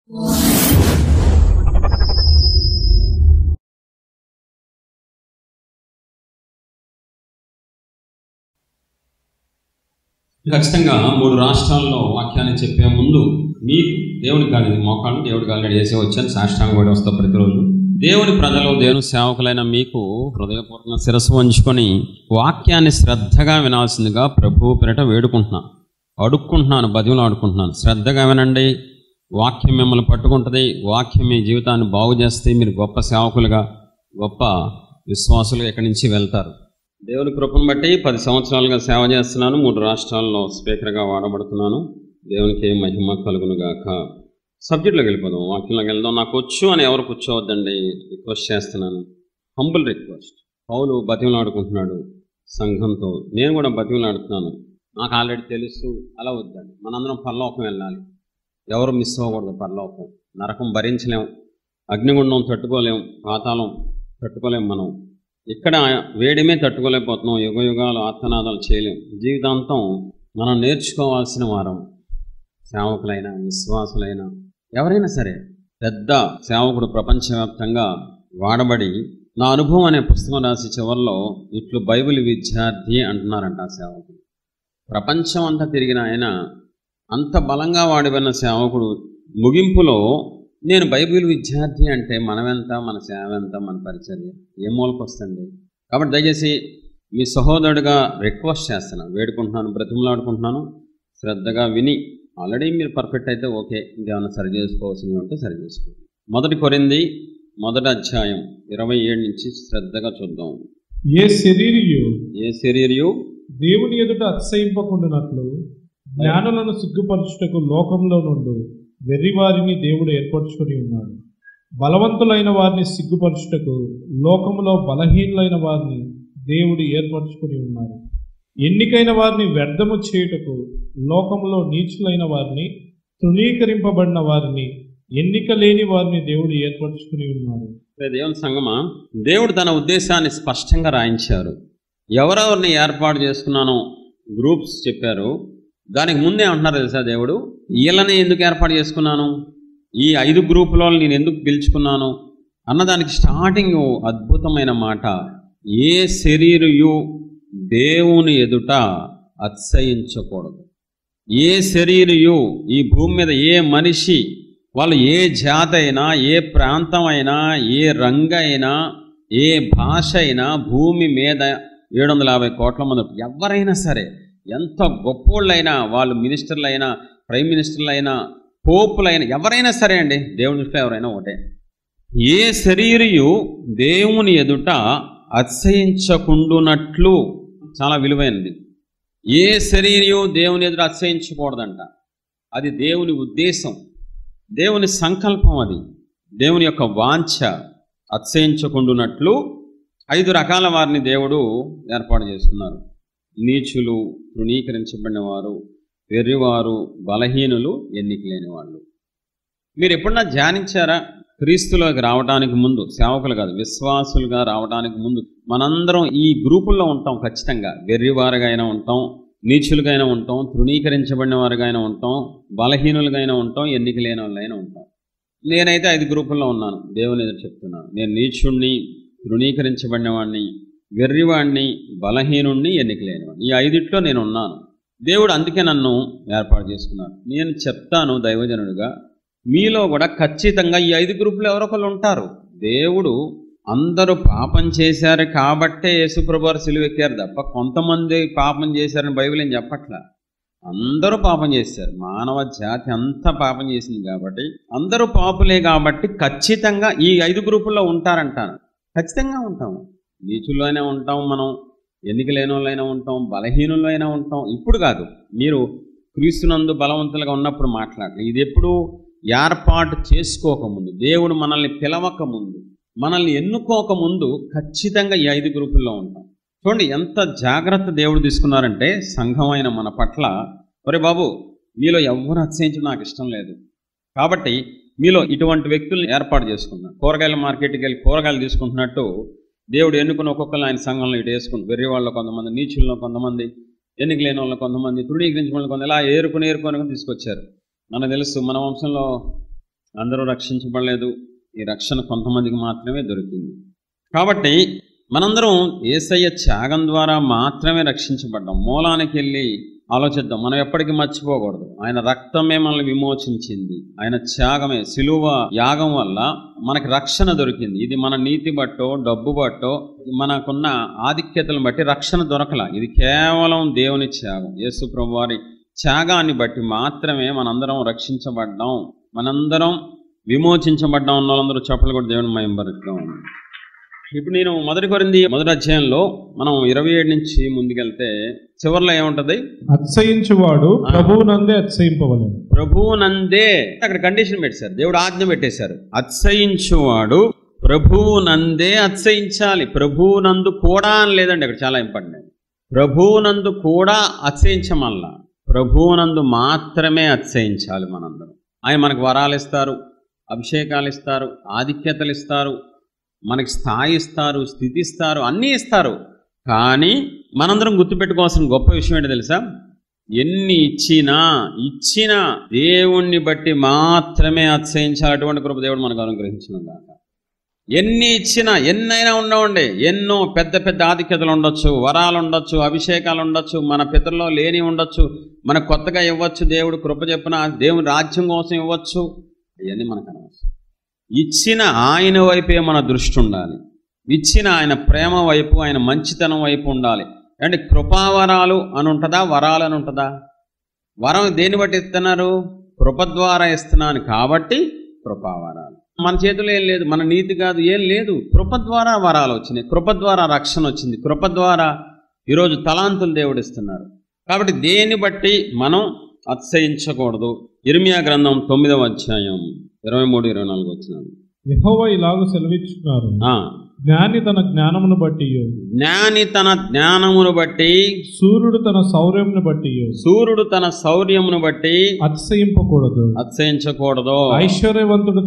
ఖచ్చితంగా 3 రాష్ట్రాల్లో వాక్యాన్ని చెప్పే ముందు మీకు దేవుని కాదు, మోకాళ్ళు దేవుడి కాళ్ళు చేసే వచ్చాను, సాష్టాంగ కూడా వస్తా ప్రతిరోజు. దేవుని ప్రజలు, దేవుని సేవకులైన మీకు హృదయపూర్వకంగా శిరస్సు వంచుకొని వాక్యాన్ని శ్రద్ధగా వినాల్సిందిగా ప్రభు పేరిట వేడుకుంటున్నాను, అడుక్కుంటున్నాను, బతిమలు ఆడుకుంటున్నాను. శ్రద్ధగా వినండి. వాక్యం మిమ్మల్ని పట్టుకుంటుంది. వాక్యం మీ జీవితాన్ని బాగు చేస్తే మీరు గొప్ప సేవకులుగా, గొప్ప విశ్వాసులుగా ఇక్కడి నుంచి వెళ్తారు. దేవుని కృపను బట్టి 10 సంవత్సరాలుగా సేవ చేస్తున్నాను. 3 రాష్ట్రాల్లో స్పీకర్గా వాడబడుతున్నాను. దేవునికి మహిమ కలుగునుగాక. సబ్జెక్టులోకి వెళ్ళిపోదాం, వాక్యంలోకి వెళ్దాం. నాకు వచ్చు అని ఎవరు కూర్చోవద్దండి, రిక్వెస్ట్ చేస్తున్నాను. Humble request. పౌలు బతిమలాడుకుంటున్నాడు సంఘంతో, నేను కూడా బతిమలాడుతున్నాను. నాకు ఆల్రెడీ తెలుసు, అలా వద్దండి. మనందరం పరలోకం వెళ్ళాలి. ఎవరు మిస్ అవ్వకూడదు. పరలోకం, నరకం భరించలేం, అగ్నిగుండం తట్టుకోలేం, పాతాళం తట్టుకోలేం. మనం ఇక్కడ వేడిమే తట్టుకోలేకపోతున్నాం, యుగ యుగాలు ఆత్మనాదాలు చేయలేం. జీవితాంతం మనం నేర్చుకోవాల్సిన వారం. సేవకులైనా, విశ్వాసులైనా, ఎవరైనా సరే. పెద్ద సేవకుడు ప్రపంచవ్యాప్తంగా వాడబడి నా అనుభవం అనే పుస్తకం రాసి చివరిలో ఇట్లు బైబిల్ విద్యార్థి అంటున్నారంట ఆ సేవకుడు. ప్రపంచం అంతా తిరిగిన ఆయన అంత బలంగా వాడిపోయిన సేవకుడు ముగింపులో నేను బైబిల్ విద్యార్థి అంటే మనమెంత, మన సేవ ఎంత, మన పరిచర్య ఏ మూలకు వస్తుంది. కాబట్టి దయచేసి మీ సహోదరుడిగా రిక్వెస్ట్ చేస్తున్నాను, వేడుకుంటున్నాను, బ్రతిమలాడుకుంటున్నాను. శ్రద్ధగా విని, ఆల్రెడీ మీరు పర్ఫెక్ట్ అయితే ఓకే, ఇంకేమైనా సరి చేసుకోవాల్సినవి ఉంటే సరి చేసుకోండి. 1 కొరింథీ 1వ అధ్యాయం 27 నుంచి శ్రద్ధగా చూద్దాం. ఏ శరీరియు దేవుని ఎదుట అతిశయింపకుండానట్లు జ్ఞానులను సిగ్గుపరచుటకు లోకంలో నుండి వెర్రివారిని దేవుడు ఏర్పరచుకొని ఉన్నాడు. బలవంతులైన వారిని సిగ్గుపరచుటకు లోకములో బలహీనులైన వారిని దేవుడు ఏర్పరచుకొని ఉన్నారు. ఎన్నికైన వారిని వ్యర్థము చేయుటకు లోకములో నీచులైన వారిని, తృణీకరింపబడిన వారిని, ఎన్నిక లేని వారిని దేవుడు ఏర్పరచుకుని ఉన్నారు. దేవుని సంగమా, దేవుడు తన ఉద్దేశాన్ని స్పష్టంగా రాయించారు. ఎవరెవరిని ఏర్పాటు చేసుకున్నానో గ్రూప్స్ చెప్పారు. దానికి ముందే అంటున్నారు తెలుసా, దేవుడు వీళ్ళని ఎందుకు ఏర్పాటు చేసుకున్నాను, ఈ 5 గ్రూపులలో నేను ఎందుకు పిలుచుకున్నాను అన్నదానికి స్టార్టింగ్ అద్భుతమైన మాట. ఏ శరీరయు దేవుని ఎదుట అతిశయించకూడదు. ఏ శరీరయు, ఈ భూమి మీద ఏ మనిషి, వాళ్ళు ఏ జాతి అయినా, ఏ ప్రాంతం అయినా, ఏ రంగు అయినా, ఏ భాష అయినా, భూమి మీద 750 కోట్ల మంది ఎవరైనా సరే, ఎంత గొప్పోళ్ళైనా, వాళ్ళు మినిస్టర్లైనా, ప్రైమ్ మినిస్టర్లైనా, పోపులైనా, ఎవరైనా సరే అండి, దేవుని దృష్టిలో ఎవరైనా ఒకటే. ఏ శరీరయు దేవుని ఎదుట అతిశయించకుండునట్లు, చాలా విలువైనది. ఏ శరీరయు దేవుని ఎదుట అతిశయించకూడదంట. అది దేవుని ఉద్దేశం, దేవుని సంకల్పం, అది దేవుని యొక్క వాంఛ. అతిశయించకుండునట్లు 5 రకాల వారిని దేవుడు ఏర్పాటు చేస్తున్నారు. నీచులు, తృణీకరించబడిన వారు, వెర్రివారు, బలహీనులు, ఎన్నిక లేని వాళ్ళు. మీరు ఎప్పుడన్నా ధ్యానించారా? క్రీస్తులోకి రావడానికి ముందు, సేవకులు కాదు విశ్వాసులుగా రావడానికి ముందు మనందరం ఈ గ్రూపుల్లో ఉంటాం. ఖచ్చితంగా వెర్రివారుగా అయినా ఉంటాం, నీచులుగా అయినా ఉంటాం, తృణీకరించబడిన వారుగా అయినా ఉంటాం, బలహీనులుగా అయినా ఉంటాం, ఎన్నిక లేని వాళ్ళైనా ఉంటాం. నేనైతే 5 గ్రూపుల్లో ఉన్నాను. దేవుని ఎదురు చెప్తున్నాను, నేను నీచుణ్ణి, తృణీకరించబడిన వాడిని, వెర్రివాడిని, బలహీనుణ్ణి, ఎన్నిక లేనివాడిని. ఈ 5 నేను ఉన్నాను. దేవుడు అందుకే నన్ను ఏర్పాటు చేసుకున్నాను. నేను చెప్తాను దైవజనుడిగా, మీలో కూడా ఖచ్చితంగా ఈ 5 గ్రూపులు ఎవరొకరు ఉంటారు. దేవుడు అందరూ పాపం చేశారు కాబట్టే యేసుప్రభు వారు సిలువ ఎక్కారు తప్ప కొంతమంది పాపం చేశారని బైబిల్ ఏం చెప్పట్లా. అందరూ పాపం చేశారు, మానవ జాతి అంతా పాపం చేసింది కాబట్టి అందరూ పాపులే కాబట్టి ఖచ్చితంగా ఈ 5 గ్రూపుల్లో ఉంటారంటాను. ఖచ్చితంగా ఉంటాము. నీచుల్లో అయినా ఉంటాం, మనం ఎన్నిక లేని వాళ్ళైనా ఉంటాం, బలహీనుల్లో అయినా ఉంటాం. ఇప్పుడు కాదు, మీరు క్రీస్తునందు బలవంతులుగా ఉన్నప్పుడు మాట్లాడాలి. ఇది ఎప్పుడు ఏర్పాటు చేసుకోకముందు, దేవుడు మనల్ని పిలవకముందు, మనల్ని ఎన్నుకోకముందు ఖచ్చితంగా ఈ 5 గ్రూపుల్లో ఉంటాం. చూడండి ఎంత జాగ్రత్త దేవుడు తీసుకున్నారంటే సంఘమైన మన పట్ల. ఒరే బాబు, మీలో ఎవరు అతిశయించడం నాకు ఇష్టం లేదు కాబట్టి మీలో ఇటువంటి వ్యక్తులను ఏర్పాటు చేసుకున్నాను. కూరగాయల మార్కెట్కి వెళ్ళి కూరగాయలు తీసుకుంటున్నట్టు దేవుడు ఎన్నుకున్న ఒక్కొక్కరు ఆయన సంఘంలో ఇటు వేసుకుంటు, వెర్రి వాళ్ళు కొంతమంది, నీచుల్లో కొంతమంది, ఎన్నిక లేని వాళ్ళు కొంతమంది, తృణీకరించిన వాళ్ళు కొంత, ఇలా ఏరుకొని తీసుకొచ్చారు. మనకు తెలుసు మన వంశంలో అందరూ రక్షించబడలేదు. ఈ రక్షణ కొంతమందికి మాత్రమే దొరికింది. కాబట్టి మనందరం యేసయ్య త్యాగం ద్వారా మాత్రమే రక్షించబడ్డాం. మూలానికి వెళ్ళి ఆలోచిద్దాం. మనం ఎప్పటికీ మర్చిపోకూడదు. ఆయన రక్తమే మనల్ని విమోచించింది. ఆయన త్యాగమే, సిలువ యాగం వల్ల మనకి రక్షణ దొరికింది. ఇది మన నీతి బట్టో డబ్బు బట్టో మనకున్న ఆధిక్యతలను బట్టి రక్షణ దొరకల. ఇది కేవలం దేవుని త్యాగం. యేసు ప్రభువు వారి త్యాగాన్ని బట్టి మాత్రమే మనందరం రక్షించబడ్డాం, మనందరం విమోచించబడ్డాం. ఉన్న వాళ్ళందరూ చప్పట్లు కూడా దేవుని మహిమపరుద్దాం. ఇప్పుడు నేను 1 కొరింథీ 1వ అధ్యాయంలో మనం 27 నుంచి ముందుకెళ్తే చివరిలో ఏముంటది? అతిశయించువాడు ప్రభువునందే అతిశయింపవలెను. ప్రభువునందే అక్కడ కండిషన్ పెట్టారు, దేవుడు ఆజ్ఞ పెట్టేశారు. అతిశయించువాడు ప్రభువునందే అతిశయించాలి. ప్రభువునందు కూడా అని లేదండి, అక్కడ చాలా ఇంపార్టెంట్. ప్రభువునందు కూడా అతిశయించమల్లా, ప్రభువునందు మాత్రమే అతిశయించాలి. మనందరం ఆయన మనకు వరాలు ఇస్తారు, అభిషేకాలు ఇస్తారు, ఆధిక్యతలు ఇస్తారు, మనకి స్థాయి ఇస్తారు, స్థితి ఇస్తారు, అన్నీ ఇస్తారు. కానీ మనందరం గుర్తుపెట్టుకోవాల్సిన గొప్ప విషయం ఏంటో తెలుసా? ఎన్ని ఇచ్చినా దేవుణ్ణి బట్టి మాత్రమే అతిశయించాలి. అటువంటి కృప దేవుడు మనకు అనుగ్రహించిన కాక. ఎన్ని ఇచ్చినా, ఎన్నైనా ఉండవండి. ఎన్నో పెద్ద పెద్ద ఆధిక్యతలు ఉండొచ్చు, వరాలు ఉండొచ్చు, అభిషేకాలు ఉండొచ్చు, మన పితరులో లేని ఉండొచ్చు, మనకు కొత్తగా ఇవ్వచ్చు, దేవుడు కృప చెప్పిన దేవుని రాజ్యం కోసం ఇవ్వచ్చు. ఇవన్నీ మనకు అనవసరం. ఇచ్చిన ఆయన వైపే మన దృష్టి ఉండాలి. ఇచ్చిన ఆయన ప్రేమ వైపు, ఆయన మంచితనం వైపు ఉండాలి. అంటే కృపావరాలు అని ఉంటుందా, వరాలు అని ఉంటుందా? వరం దేన్ని బట్టి ఇస్తున్నారు? కృప ద్వారా ఇస్తున్నాను కాబట్టి కృపావరాలు. మన చేతిలో ఏం లేదు, మన నీతి కాదు, ఏం లేదు. కృప ద్వారా వరాలు వచ్చినాయి, కృప ద్వారా రక్షణ వచ్చింది, కృప ద్వారా ఈరోజు తలాంతులు దేవుడు ఇస్తున్నారు. కాబట్టి దేన్ని బట్టి మనం అతిశయించకూడదు. ఇర్మియా గ్రంథం 9వ అధ్యాయం 23-24 వచనాలు. యెహోవా ఇలాగ సెలవిచ్చున్నారు, జ్ఞాని తన జ్ఞానమును బట్టి సూర్యుడు తన శౌర్యమును బట్టి అతిశయించకూడదు. ఐశ్వర్యవంతుడు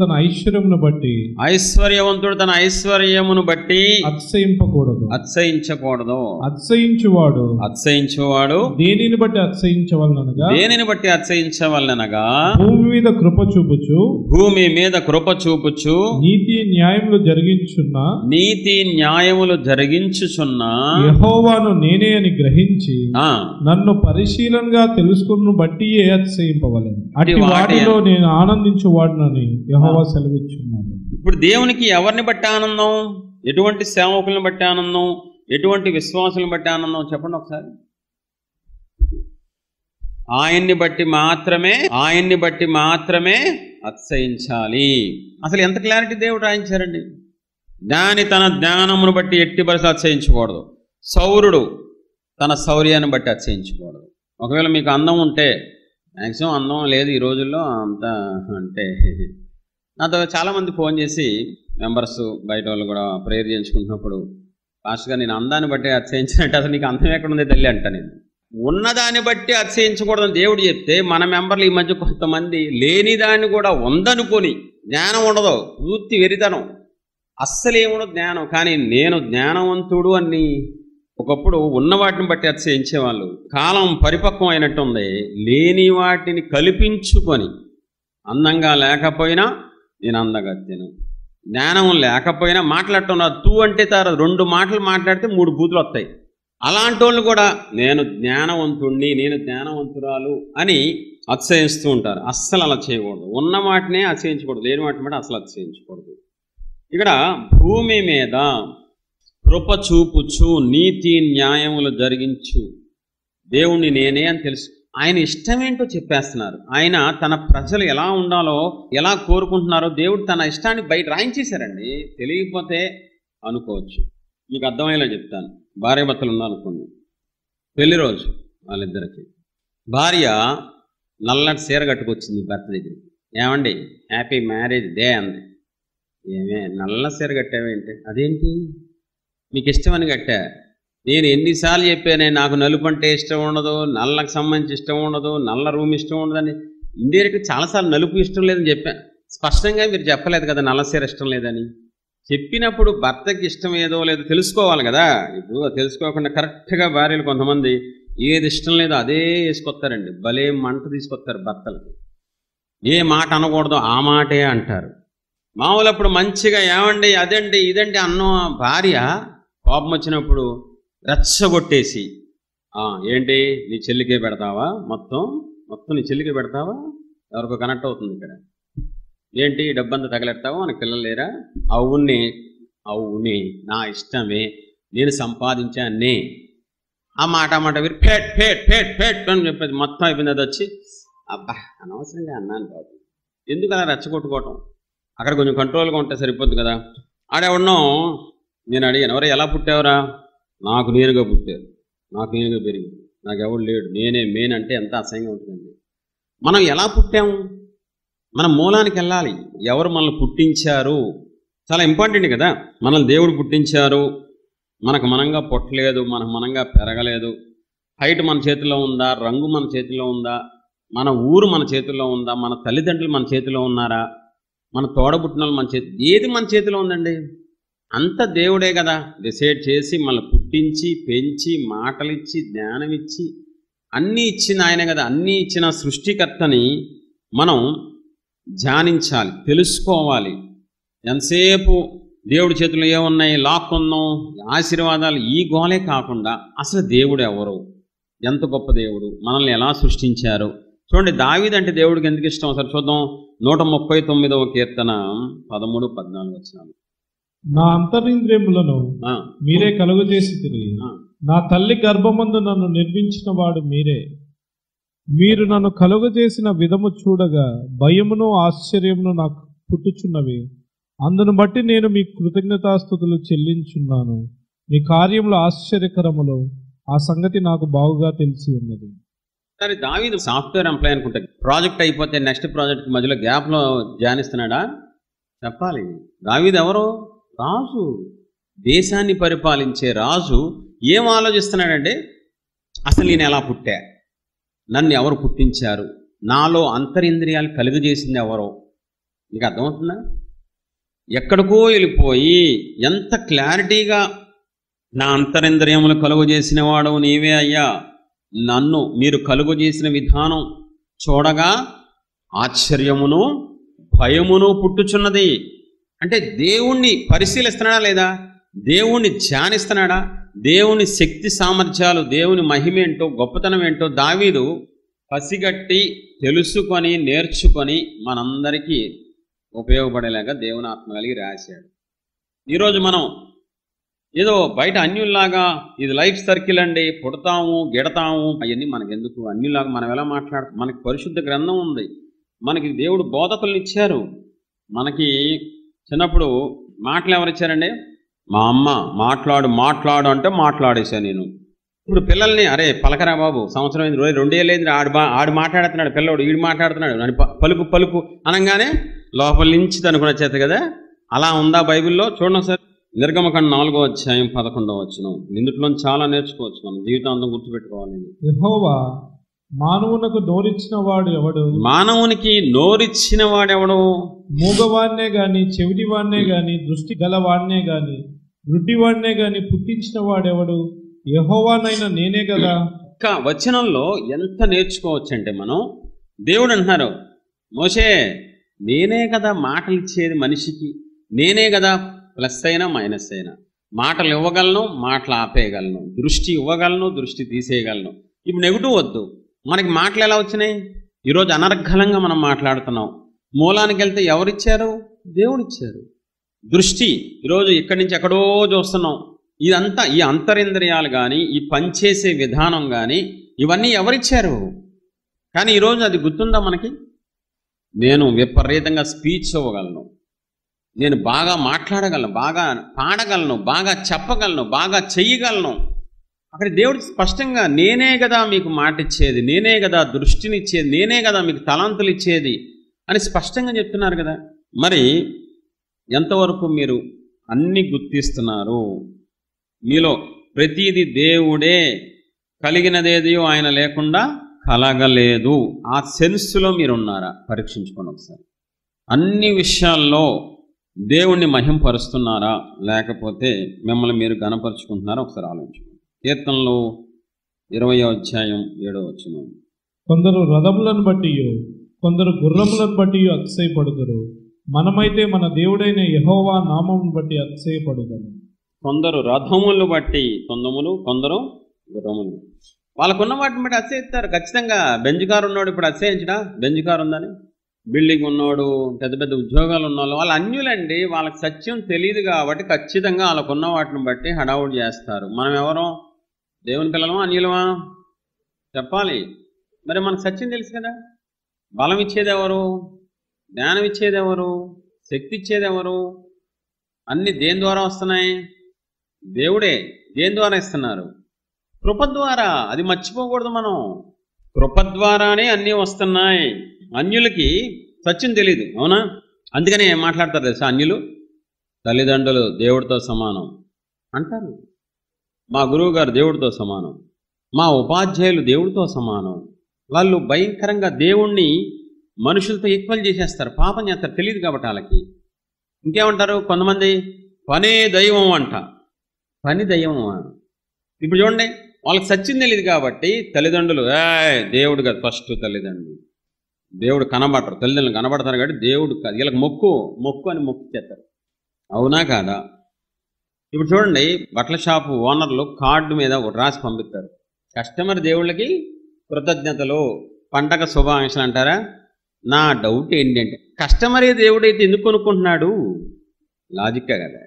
తన ఐశ్వర్యమును బట్టి అతిశయించకూడదు. అతిశయించువాడు దేనిని బట్టి అతిశయించవలనగా భూమి మీద కృప చూపుచు నీతి న్యాయములు జరిగించుచున్న యెహోవాను నేనే అని గ్రహించి నన్ను పరిశీలనగా తెలుసుకున్న బట్టి అతిశయింపవలెను. అట్టి వాటిలో నేను ఆనందించువాడునని యెహోవా సెలవిచ్చున్నాను. ఇప్పుడు దేవునికి ఎవరిని బట్టి ఆనందం? ఎటువంటి సేవకులను బట్టి ఆనందం? ఎటువంటి విశ్వాసులను బట్టి ఆనందం? చెప్పండి ఒకసారి. ఆయన్ని బట్టి మాత్రమే అతిశయించాలి. అసలు ఎంత క్లారిటీ దేవుడు రాయించారండి. జ్ఞాని తన జ్ఞానమును బట్టి ఎట్టి పరిస్థితుల్లో అతిశయించకూడదు. సౌరుడు తన శౌర్యాన్ని బట్టి అతిశయించకూడదు. ఒకవేళ మీకు అందం ఉంటే, మ్యాక్సిమం అందం లేదు ఈ రోజుల్లో అంత, అంటే నాతో చాలామంది ఫోన్ చేసి మెంబర్స్ బయట వాళ్ళు కూడా ప్రేయర్ చేయించుకుంటున్నప్పుడు, లాస్ట్గా నేను అందాన్ని బట్టి అతిశయించినట్టు అసలు నీకు అందం ఎక్కడ ఉంది తల్లి అంట. నేను ఉన్నదాన్ని బట్టి అతిశయించకూడదని దేవుడు చెప్తే, మన మెంబర్లు ఈ మధ్య కొంతమంది లేని దాన్ని కూడా ఉందనుకొని, జ్ఞానం ఉండదు, పూర్తి వెరితనం, అస్సలు ఏముండదు జ్ఞానం. కానీ నేను జ్ఞానవంతుడు అని ఒకప్పుడు ఉన్న వాటిని బట్టి అతిశయించేవాళ్ళు. కాలం పరిపక్వం అయినట్టుంది. లేని వాటిని కల్పించుకొని, అందంగా లేకపోయినా నేను అందగత్తెను, జ్ఞానం లేకపోయినా మాట్లాడటం రాదు, తూ అంటే తారదు, 2 మాటలు మాట్లాడితే 3 బూతులు వస్తాయి. అలాంటి వాళ్ళు కూడా నేను జ్ఞానవంతుణ్ణి, నేను జ్ఞానవంతురాలు అని అతిశయిస్తూ ఉంటారు. అస్సలు అలా చేయకూడదు. ఉన్న వాటినే అతిశయించకూడదు, లేని వాటిని బట్టి అసలు అతిశయించకూడదు. ఇక్కడ భూమి మీద కృప చూపుచు నీతి న్యాయములు జరిగించు దేవుణ్ణి నేనే అని తెలుసు. ఆయన ఇష్టమేంటో చెప్పేస్తున్నారు. ఆయన తన ప్రజలు ఎలా ఉండాలో, ఎలా కోరుకుంటున్నారో దేవుడు తన ఇష్టాన్ని బయట రాయించేశారండి. తెలియకపోతే అనుకోవచ్చు. మీకు అర్థమయ్యేలా చెప్తాను. భార్య భర్తలు ఉన్నారనుకోండి, పెళ్లి రోజు వాళ్ళిద్దరికి భార్య నల్లటి చీర కట్టుకొచ్చింది భర్త దగ్గరికి. ఏమండి హ్యాపీ మ్యారేజ్ డే అంది. ఏమే నల్ల చీర కట్టావేంటి? అదేంటి మీకు ఇష్టమని కట్టా? నేను ఎన్నిసార్లు చెప్పానే నాకు నలుపు అంటే ఇష్టం ఉండదు, నల్లకు సంబంధించి ఇష్టం ఉండదు, నల్ల రూమ్ ఇష్టం ఉండదని. ఇండైరెక్ట్గా చాలాసార్లు నలుపు ఇష్టం లేదని చెప్పాను. స్పష్టంగా మీరు చెప్పలేదు కదా నల్ల చీర ఇష్టం లేదని. చెప్పినప్పుడు భర్తకి ఇష్టం ఏదో లేదో తెలుసుకోవాలి కదా. ఇప్పుడు తెలుసుకోకుండా కరెక్ట్గా భార్యలు కొంతమంది ఏది ఇష్టం లేదో అదే వేసుకొస్తారండి. భలే మంట తీసుకొస్తారు భర్తలకి. ఏ మాట అనకూడదో ఆ మాటే అంటారు. మామూలు అప్పుడు మంచిగా ఏమండి అదండి ఇదండి అన్న భార్య కోపం వచ్చినప్పుడు రెచ్చగొట్టేసి ఏంటి నీ చెల్లికే పెడతావా, మొత్తం నీ చెల్లికే పెడతావా, ఎవరికో కనెక్ట్ అవుతుంది ఇక్కడ, ఏంటి డబ్బంతా తగలెడతావా, మనకి పిల్లలు లేరా, అవునే నా ఇష్టమే నేను సంపాదించానే, ఆ మాట వీరు ఫేట్ ఫేట్ ఫేట్ ఫేట్ అని చెప్పేది మొత్తం అయిపోయింది. అది వచ్చి అబ్బా అనవసరంగా అన్నాను బాబు, ఎందుకు అలా రెచ్చగొట్టుకోవటం, అక్కడ కొంచెం కంట్రోల్గా ఉంటే సరిపోద్ది కదా. ఆడెవడనో నేను అడిగాను, ఎవరు ఎలా పుట్టావురా, నాకు నేనుగా పుట్టారు, నాకు నేనుగా పెరిగింది, నాకు ఎవడు లేడు, నేనే మెయిన్ అంటే ఎంత అసహ్యంగా ఉంటుందండి. మనం ఎలా పుట్టాము, మన మూలానికి వెళ్ళాలి. ఎవరు మనల్ని పుట్టించారు చాలా ఇంపార్టెంట్ కదా. మనల్ని దేవుడు పుట్టించారు, మనకు మనంగా పుట్టలేదు, మనకు మనంగా పెరగలేదు. హైట్ మన చేతిలో ఉందా, రంగు మన చేతిలో ఉందా, మన ఊరు మన చేతిలో ఉందా, మన తల్లిదండ్రులు మన చేతిలో ఉన్నారా, మన తోడబుట్టిన మన ఏది మన చేతిలో ఉందండి? అంత దేవుడే కదా డిసైడ్ చేసి మనల్ని పుట్టించి పెంచి మాటలిచ్చి జ్ఞానమిచ్చి అన్నీ ఇచ్చిన ఆయనే కదా. అన్నీ ఇచ్చిన సృష్టికర్తని మనం ధ్యానించాలి, తెలుసుకోవాలి. ఎంతసేపు దేవుడి చేతుల్లో ఏమున్నాయి లాక్కుందాం, ఆశీర్వాదాలు, ఈ గోలే కాకుండా అసలు దేవుడు ఎవరు, ఎంత గొప్ప దేవుడు, మనల్ని ఎలా సృష్టించారు. చూడండి, దావీదు అంటే దేవుడికి ఎందుకు ఇష్టం ఒకసారి చూద్దాం. 139వ కీర్తన 13-14 వచనాలు. నా అంతరింద్రియములను మీరే కలుగజేసితిరి, నా తల్లి గర్భమందు నన్ను నిర్మించిన వాడు మీరే. మీరు నన్ను కలుగజేసిన విధము చూడగా భయమును ఆశ్చర్యమును నాకు పుట్టుచున్నవి. అందును బట్టి నేను మీ కృతజ్ఞతాస్తుతులు చెల్లించున్నాను. మీ కార్యములు ఆశ్చర్యకరములు, ఆ సంగతి నాకు బాగుగా తెలిసి ఉన్నది. సరే, దావీదు సాఫ్ట్వేర్ ఎంప్లాయ్ అనుకుంటా. ప్రాజెక్ట్ అయిపోతే నెక్స్ట్ ప్రాజెక్ట్ మధ్యలో గ్యాప్లో ధ్యానిస్తున్నాడా? చెప్పాలి. దావీదు ఎవరు? రాజు, దేశాన్ని పరిపాలించే రాజు. ఏం ఆలోచిస్తున్నాడంటే, అసలు నేను ఎలా పుట్టా, నన్ను ఎవరు పుట్టించారు, నాలో అంతరింద్రియాలు కలుగజేసింది ఎవరో. నీకు అర్థమవుతుందా? ఎక్కడికో వెళ్ళిపోయి ఎంత క్లారిటీగా నా అంతరింద్రియములు కలుగజేసిన వాడు నీవే అయ్యా, నన్ను మీరు కలుగజేసిన విధానం చూడగా ఆశ్చర్యమును భయమును పుట్టుచున్నది. అంటే దేవుణ్ణి పరిశీలిస్తున్నాడా లేదా, దేవుణ్ణి ధ్యానిస్తున్నాడా, దేవుని శక్తి సామర్థ్యాలు, దేవుని మహిమేంటో గొప్పతనం ఏంటో దావీదు పసిగట్టి తెలుసుకొని నేర్చుకొని మనందరికీ ఉపయోగపడేలాగా దేవుని ఆత్మ కలిగి రాశాడు. ఈరోజు మనం ఏదో బయట అన్యుల్లాగా ఇది లైఫ్ సర్కిల్ అండి, పుడతాము గిడతాము అవన్నీ మనకెందుకు, అన్యులాగా మనం ఎలా మాట్లాడతాం. మనకి పరిశుద్ధ గ్రంథం ఉంది, మనకి దేవుడు బోధకులను ఇచ్చారు. మనకి చిన్నప్పుడు మాటలు ఎవరిచ్చారండి? మా అమ్మ మాట్లాడు అంటే మాట్లాడేశా నేను. ఇప్పుడు పిల్లల్ని అరే పలకరా బాబు, సంవత్సరం అయింది, 2 ఏళ్ళు అయింది, ఆడు మాట్లాడుతున్నాడు, పిల్లవాడు ఈడు మాట్లాడుతున్నాడు, పలుకు అనగానే లోపల నుంచి తనుకుని వచ్చేది కదా. అలా ఉందా బైబిల్లో? చూడండి సార్, నిర్గమకాండం 4వ అధ్యాయం 11వ వచనం. ఇందులో చాలా నేర్చుకోవచ్చు, మనం జీవితాంతం గుర్తుపెట్టుకోవాలి. యెహోవా మానవునకు నోరిచ్చిన వాడు ఎవడు? మానవునికి నోరిచ్చిన వాడెవడు? మూగవాడినే గాని, చెవిటివాడినే గాని, దృష్టి గలవాడినే గాని, గుడ్డివాడినే గాని పుట్టించిన వాడెవడు? యెహోవానైనా నేనే కదా. ఒక్క వచనంలో ఎంత నేర్చుకోవచ్చు అంటే, మనం దేవుడు అంటున్నారు, మోషే నేనే కదా మాటలు ఇచ్చేది మనిషికి, నేనే కదా ప్లస్ అయినా మైనస్ అయినా, మాటలు ఇవ్వగలను, మాటలు ఆపేయగలను, దృష్టి ఇవ్వగలను, దృష్టి తీసేయగలను. ఇప్పుడు నెగిటివ్ వద్దు, మనకి మాటలు ఎలా వచ్చినాయి? ఈరోజు అనర్గళంగా మనం మాట్లాడుతున్నాం. మూలానికి వెళ్తే ఎవరిచ్చారు? దేవుడిచ్చారు. దృష్టి ఈరోజు ఇక్కడి నుంచి ఎక్కడో చూస్తున్నాం. ఇదంతా ఈ అంతరింద్రియాలు కానీ, ఈ పనిచేసే విధానం కానీ, ఇవన్నీ ఎవరిచ్చారు? కానీ ఈరోజు అది గుర్తుందా మనకి? నేను విపరీతంగా స్పీచ్ ఇవ్వగలను, నేను బాగా మాట్లాడగలను, బాగా పాడగలను, బాగా చెప్పగలను, బాగా చెయ్యగలను. అక్కడ దేవుడు స్పష్టంగా నేనే కదా మీకు మాట ఇచ్చేది, నేనే కదా దృష్టినిచ్చేది, నేనే కదా మీకు తలాంతులు ఇచ్చేది అని స్పష్టంగా చెప్తున్నారు కదా. మరి ఎంతవరకు మీరు అన్ని గుర్తిస్తున్నారు? మీలో ప్రతిదీ దేవుడే, కలిగినదేది ఆయన లేకుండా కలగలేదు. ఆ సెన్స్లో మీరున్నారా? పరీక్షించుకోండి ఒకసారి. అన్ని విషయాల్లో దేవుణ్ణి మహింపరుస్తున్నారా, లేకపోతే మిమ్మల్ని మీరు గణపరుచుకుంటున్నారా? ఒకసారి ఆలోచించుకోండి. కీర్తనలు 20వ అధ్యాయం 7వ వచనం. కొందరు రథములను బట్టి కొందరు గుర్రములను బట్టి అతిశయపడుదురు, మనమైతే మన దేవుడైన యెహోవా నామమును బట్టి అతిశయపడుదాము. కొందరు రథములు బట్టి తొందములు, కొందరు గుర్రములు. వాళ్ళకున్న వాటిని బట్టి అతిశయిస్తారు. ఖచ్చితంగా బెంజ్ కారు ఉన్నవాడు ఇప్పుడు అతిశయించడా? బెంజ్ కారు ఉందని. బిల్డింగ్ ఉన్నవాడు, పెద్ద పెద్ద ఉద్యోగాలు ఉన్నవాళ్ళు, వాళ్ళు అన్యులండి. వాళ్ళకి సత్యం తెలియదు కాబట్టి ఖచ్చితంగా వాళ్ళకున్న వాటిని బట్టి హడావుడి చేస్తారు. మనం ఎవరం? దేవుని పిల్లలమా అన్యులమా? చెప్పాలి. మరి మనకు సత్యం తెలుసు కదా. బలం ఇచ్చేది ఎవరు? జ్ఞానం ఇచ్చేది ఎవరు? శక్తి ఇచ్చేది ఎవరు? అన్ని దేని ద్వారా వస్తున్నాయి? దేవుడే. దేని ద్వారా ఇస్తున్నారు? కృప ద్వారా. అది మర్చిపోకూడదు మనం. కృప ద్వారానే అన్నీ వస్తున్నాయి. అన్యులకి సత్యం తెలియదు, అవునా? అందుకనే ఏం మాట్లాడతారు తెలుసా? అన్యులు తల్లిదండ్రులు దేవుడితో సమానం అంటారు, మా గురువు గారు దేవుడితో సమానం, మా ఉపాధ్యాయులు దేవుడితో సమానం. వాళ్ళు భయంకరంగా దేవుణ్ణి మనుషులతో ఈక్వల్ చేసేస్తారు, పాపం చేస్తారు, తెలియదు కాబట్టి వాళ్ళకి. ఇంకేమంటారు కొంతమంది? పనే దైవం అంట. పని దైవమా? ఇప్పుడు చూడండి, వాళ్ళకి సత్యం తెలియదు కాబట్టి తల్లిదండ్రులు దేవుడు కాదు, ఫస్ట్ తల్లిదండ్రులు. దేవుడు కనబడతారు, తల్లిదండ్రులు కనబడతారు కాబట్టి దేవుడు కాదు, వీళ్ళకి మొక్కు మొక్కు అని మొక్కు చేస్తారు. అవునా కాదా? ఇప్పుడు చూడండి, బట్టల షాపు ఓనర్లు కార్డు మీద ఒకటి రాసి పంపిస్తారు, కస్టమర్ దేవుళ్ళకి కృతజ్ఞతలు, పండగ శుభాకాంక్షలు అంటారా? నా డౌట్ ఏంటంటే, కస్టమరే దేవుడైతే ఎందుకు కొనుక్కుంటున్నాడు? లాజిక్కే కదా.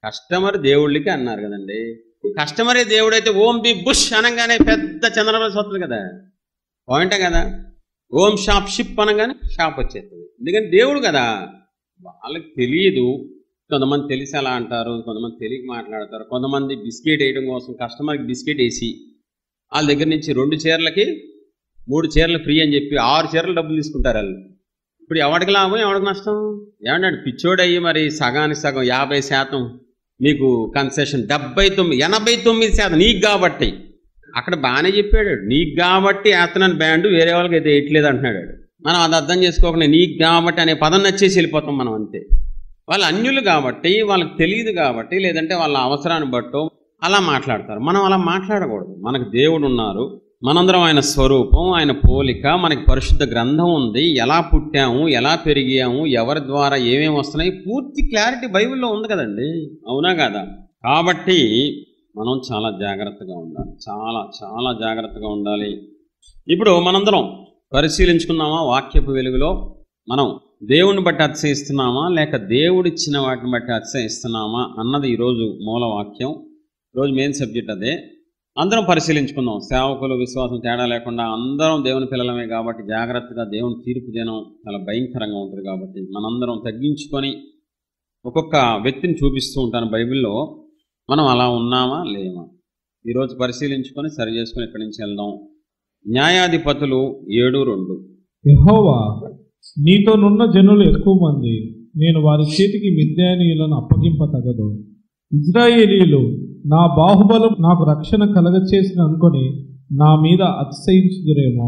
కస్టమర్ దేవుళ్ళకి అన్నారు కదండి. కస్టమరే దేవుడైతే ఓం బి బుష్ అనగానే పెద్ద చంద్రబాబు వస్తుంది కదా, పాయింటే కదా. ఓం షాప్ షిప్ అనగానే షాప్ వచ్చేస్తుంది, ఎందుకంటే దేవుడు కదా. వాళ్ళకి తెలియదు. కొంతమంది తెలిసి అలా అంటారు, కొంతమంది తెలియక మాట్లాడతారు. కొంతమంది బిస్కెట్ వేయడం కోసం కస్టమర్కి బిస్కెట్ వేసి వాళ్ళ దగ్గర నుంచి 2 చీరలకి 3 చీరలు ఫ్రీ అని చెప్పి 6 చీరలు డబ్బులు తీసుకుంటారు వాళ్ళు. ఇప్పుడు ఎవరికి లాభం, ఎవరికి నష్టం? ఏమంటాడు పిచ్చోడయ్యి మరి సగానికి సగం 50% మీకు కన్సెషన్, 89% నీకు కాబట్టి. అక్కడ బాగానే చెప్పాడు, నీకు కాబట్టి వేస్తున్నాను బ్యాండు, వేరే వాళ్ళకి అయితే వేయట్లేదు అంటున్నాడు. మనం అది అర్థం చేసుకోకుండా నీకు కాబట్టి అనే పదం నచ్చేసి వెళ్ళిపోతాం మనం, అంతే. వాళ్ళు అన్యులు కాబట్టి, వాళ్ళకి తెలియదు కాబట్టి, లేదంటే వాళ్ళ అవసరాన్ని బట్టో అలా మాట్లాడతారు. మనం అలా మాట్లాడకూడదు. మనకు దేవుడు ఉన్నారు, మనందరం ఆయన స్వరూపం, ఆయన పోలిక, మనకి పరిశుద్ధ గ్రంథం ఉంది. ఎలా పుట్టాము, ఎలా పెరిగాము, ఎవరి ద్వారా ఏమేమి వస్తున్నాయి, పూర్తి క్లారిటీ బైబిల్లో ఉంది కదండి, అవునా కదా? కాబట్టి మనం చాలా జాగ్రత్తగా ఉండాలి, చాలా చాలా జాగ్రత్తగా ఉండాలి. ఇప్పుడు మనందరం పరిశీలించుకున్నామా? వాక్యపు వెలుగులో మనం దేవుని బట్టి అతిశయిస్తున్నామా, లేక దేవుడిచ్చిన వాటిని బట్టి అతిశయిస్తున్నామా అన్నది ఈరోజు మూల వాక్యం. ఈరోజు మెయిన్ సబ్జెక్ట్ అదే. అందరం పరిశీలించుకుందాం. సేవకులు, విశ్వాసం తేడా లేకుండా అందరం దేవుని పిల్లలమే కాబట్టి జాగ్రత్తగా. దేవుని తీర్పు దినం చాలా భయంకరంగా ఉంటుంది కాబట్టి మనందరం తగ్గించుకొని ఒక్కొక్క వ్యక్తిని చూపిస్తూ ఉంటాను బైబిల్లో. మనం అలా ఉన్నామా లేమా ఈరోజు పరిశీలించుకొని సరి చేసుకొని ఇక్కడి నుంచి వెళ్దాం. న్యాయాధిపతులు 7:2. యెహోవా, నీతోనున్న జనులు ఎక్కువ మంది, నేను వారి చేతికి మిద్యానీయులను అప్పగింప తగదు. ఇజ్రాయేలీయులు నా బాహుబలం నాకు రక్షణ కలగచేసిన అనుకొని నా మీద అతిశయించుదురేమో.